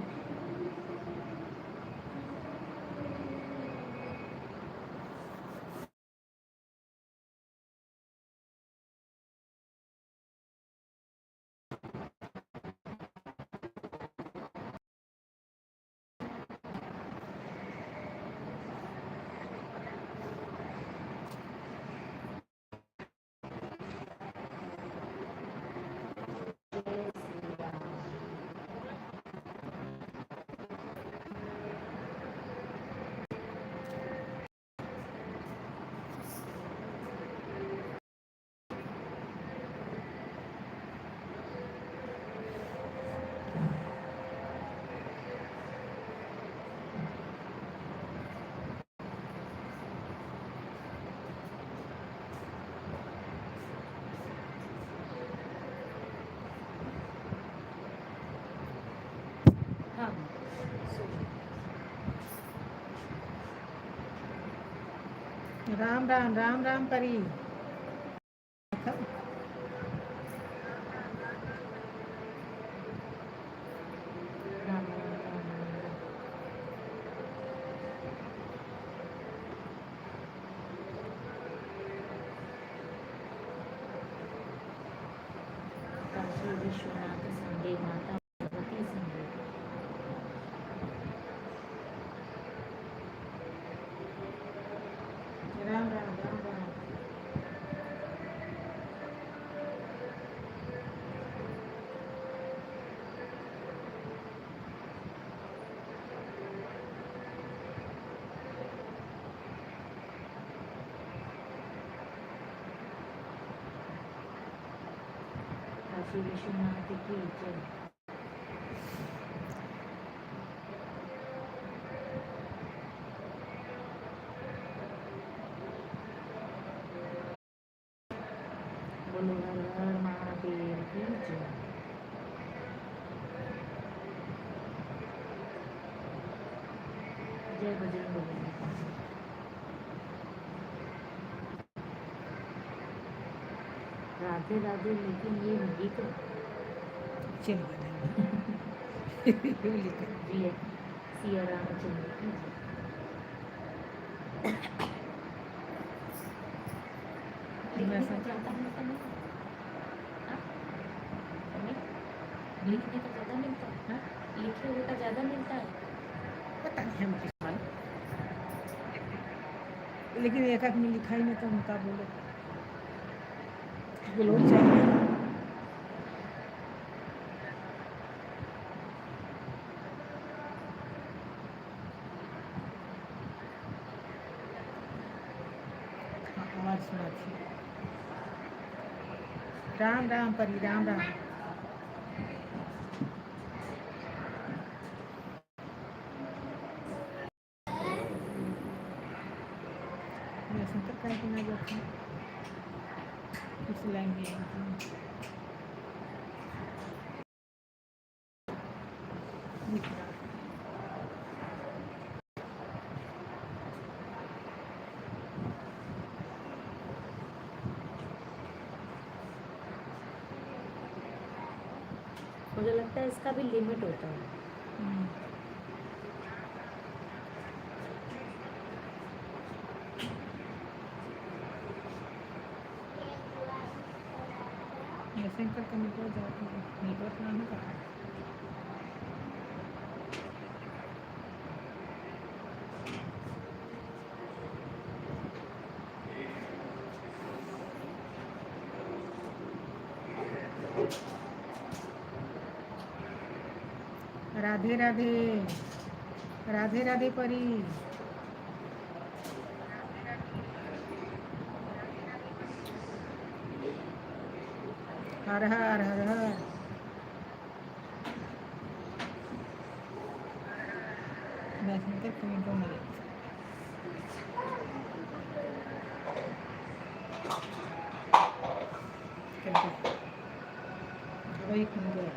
राम राम राम राम परी। काशी विश्वनाथ संगे माता भगवती संगे। राम राम राम राम। काशी विश्वनाथ की जय। बोलो हर हर महादेव की जय। जय बजरंग बली। राधे राधे, लेकिन ये गीत चल जी सिया रामचंद्र की जय। लिखने का ज़्यादा मिलता नहीं, हाँ? लिखने का ज़्यादा मिलता है, हाँ? लिखे हुए का ज़्यादा मिलता है। पता नहीं हम किस बात। लेकिन एक आध में लिखा ही नहीं तो उनका बोलो बोलो चाहिए। आवाज सुना थी। राम राम परी राम राम। मैं सुनकर कहीं कि ना जाती हूँ उस लाइन में लिख रहा। मुझे लगता है इसका भी लिमिट होता है। शंकर का नेटवर्क ना होगा। राधे राधे राधे राधे परी। हर हर हर हर। मैं सुनकर कमेंटों में वही खुल गया।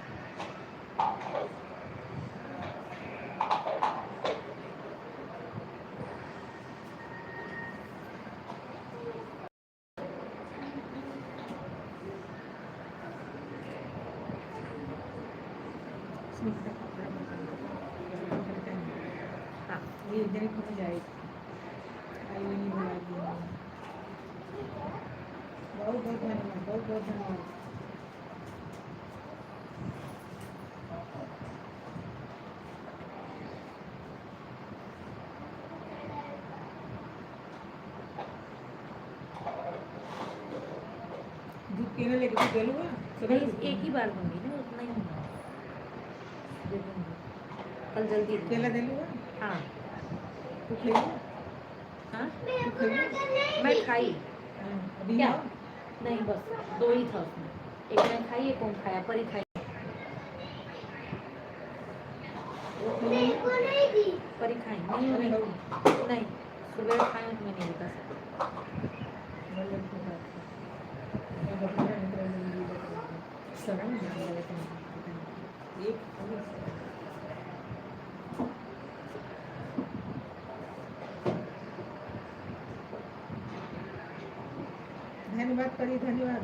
हाँ ये इधर ही खुल जाएगी। आई नहीं बुला दिया। बहुत बहुत धन्यवाद, बहुत बहुत धन्यवाद। दूध पीने लेके तो चलो नहीं, एक ही बार दूंगी ना, उतना ही होगा। दे दूंगी कल जल्दी केला दे लूँगा। हाँ तू खाइए। हाँ तू खाइए। मैं खाई अभी क्या? ना? नहीं बस 2 ही था उसमें, एक मैं खाई एक कौन खाया, पर ही खाई। पर ही खाई नहीं सुबह खाई तो मैं नहीं बता सकती। धन्यवाद परी, धन्यवाद।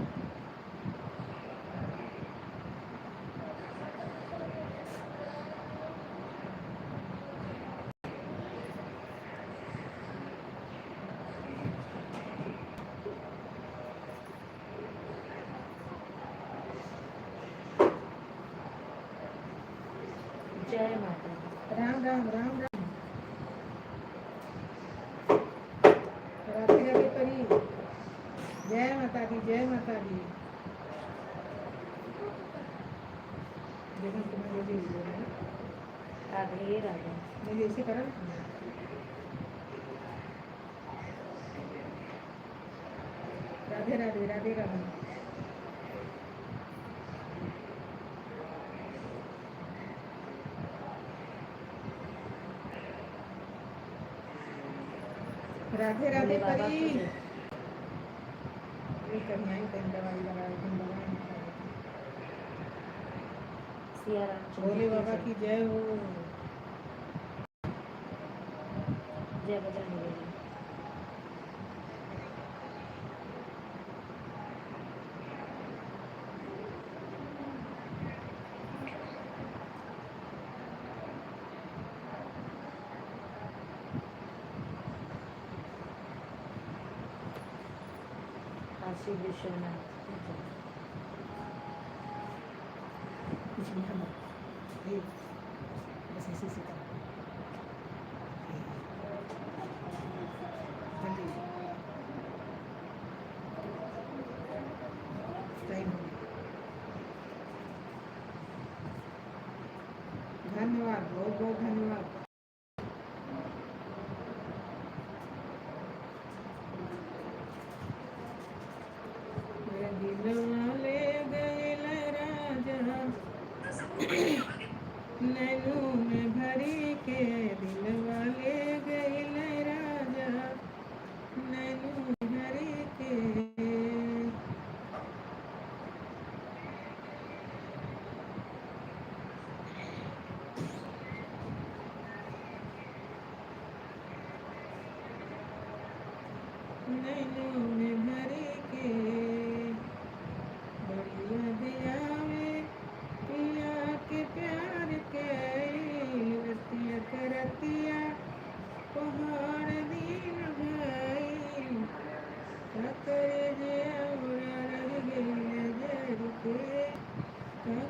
जय माता दी। राम राम राम राम। राधे राधे परी, जय माता दी, जय माता दी। देखो तुम्हारे लिए वीडियो है। राधे राधे। मुझे ऐसे करा राधे राधे राधे राधे। राधे राधे भोले बाबा परी। की जय। ये कहीं आई कहीं दवाई लगा कहीं दवाई नहीं खाई। सिया राम भोले बाबा की जय हो। जय बजरंग बली। काशी विश्वनाथ की जय। कुछ नहीं हम ये बस ऐसे से कर जल्दी टाइम हो गया। धन्यवाद, बहुत बहुत धन्यवाद। मेरा दिल वाले गए राजा नैनू में भरी के, दिल वाले गए राजा नैनू में भरी के। नैनू में भरी के बढ़िया दिया में पिया के प्यार के रतिया करतिया पहाड़ दिन भाई करे जे हमरा रह गई नजर के,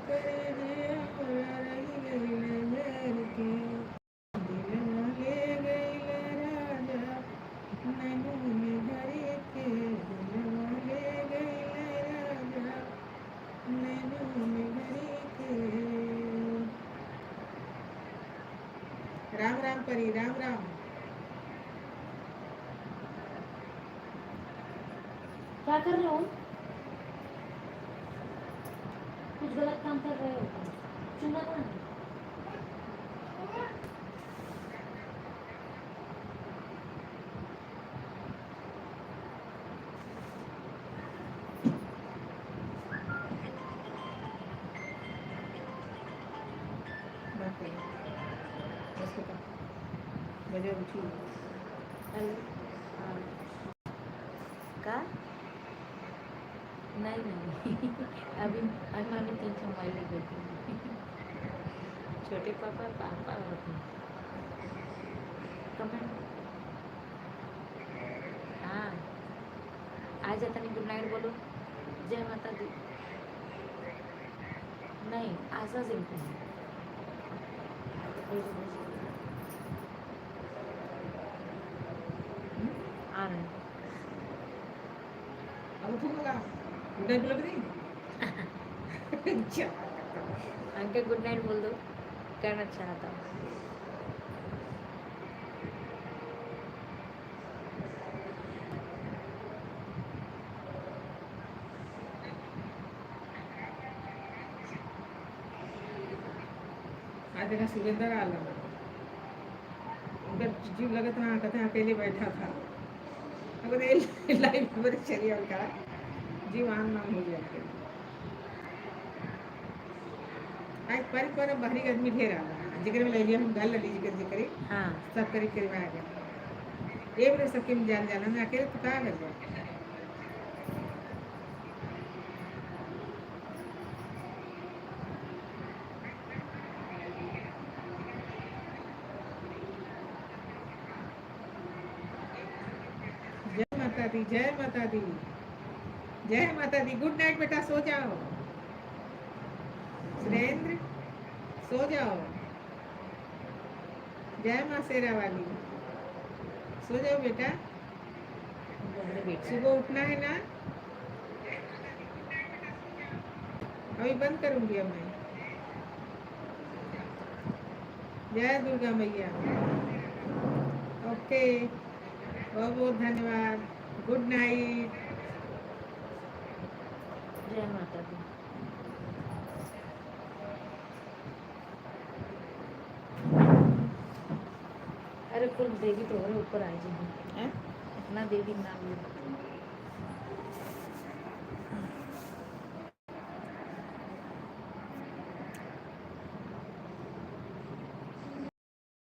करे जे हमरा रह गई नजर के। दिल वाले गई राजा नैनू में भरी के, दिल वाले गई राजा नैनू में भरी के। राम राम परी, राम राम। क्या कर रहे हो? कुछ गलत काम कर रहे हो? चुना ना। बात करो बस बता बजे उठी हेलो। हाँ। का? नहीं नहीं अभी मैं 300 माइल नहीं करती। छोटे पापा पापा होते हैं। कमेंट। हाँ आ जाता नहीं। गुड नाइट बोलो। जय माता दी। नहीं आशा सिंह है। आ रहे हैं। अब तुम लगा उधर बोल रही अच्छा अंकल गुड नाइट बोल दो। करना चाहता हूँ। आज देखा सुरेंद्र आला उनका जीव लगत ना कहते हैं अकेले बैठा था अगर लाइफ में चली उनका जीव आन नाम हो गया फिर। आज पर बाहरी आदमी ढेर आला जिक्र में ले लिया हम घर लड़ी जिक्र करी। हाँ सब करीब करीब आ गया ये बड़े सबके में जान जाना मैं अकेले तो कहाँ कर गया माता दी, जय माता दी, जय माता दी। गुड नाइट बेटा, सो जाओ। सुरेंद्र सो जाओ। जय माँ शेरा वाली, सो जाओ बेटा, सुबह उठना है ना। अभी बंद करूंगी अब मैं। जय दुर्गा मैया। ओके, बहुत बहुत धन्यवाद। Good night. जय माता दी। अरे फुल देवी तो ऊपर आ जाएगी, हैं? इतना देवी नाम ले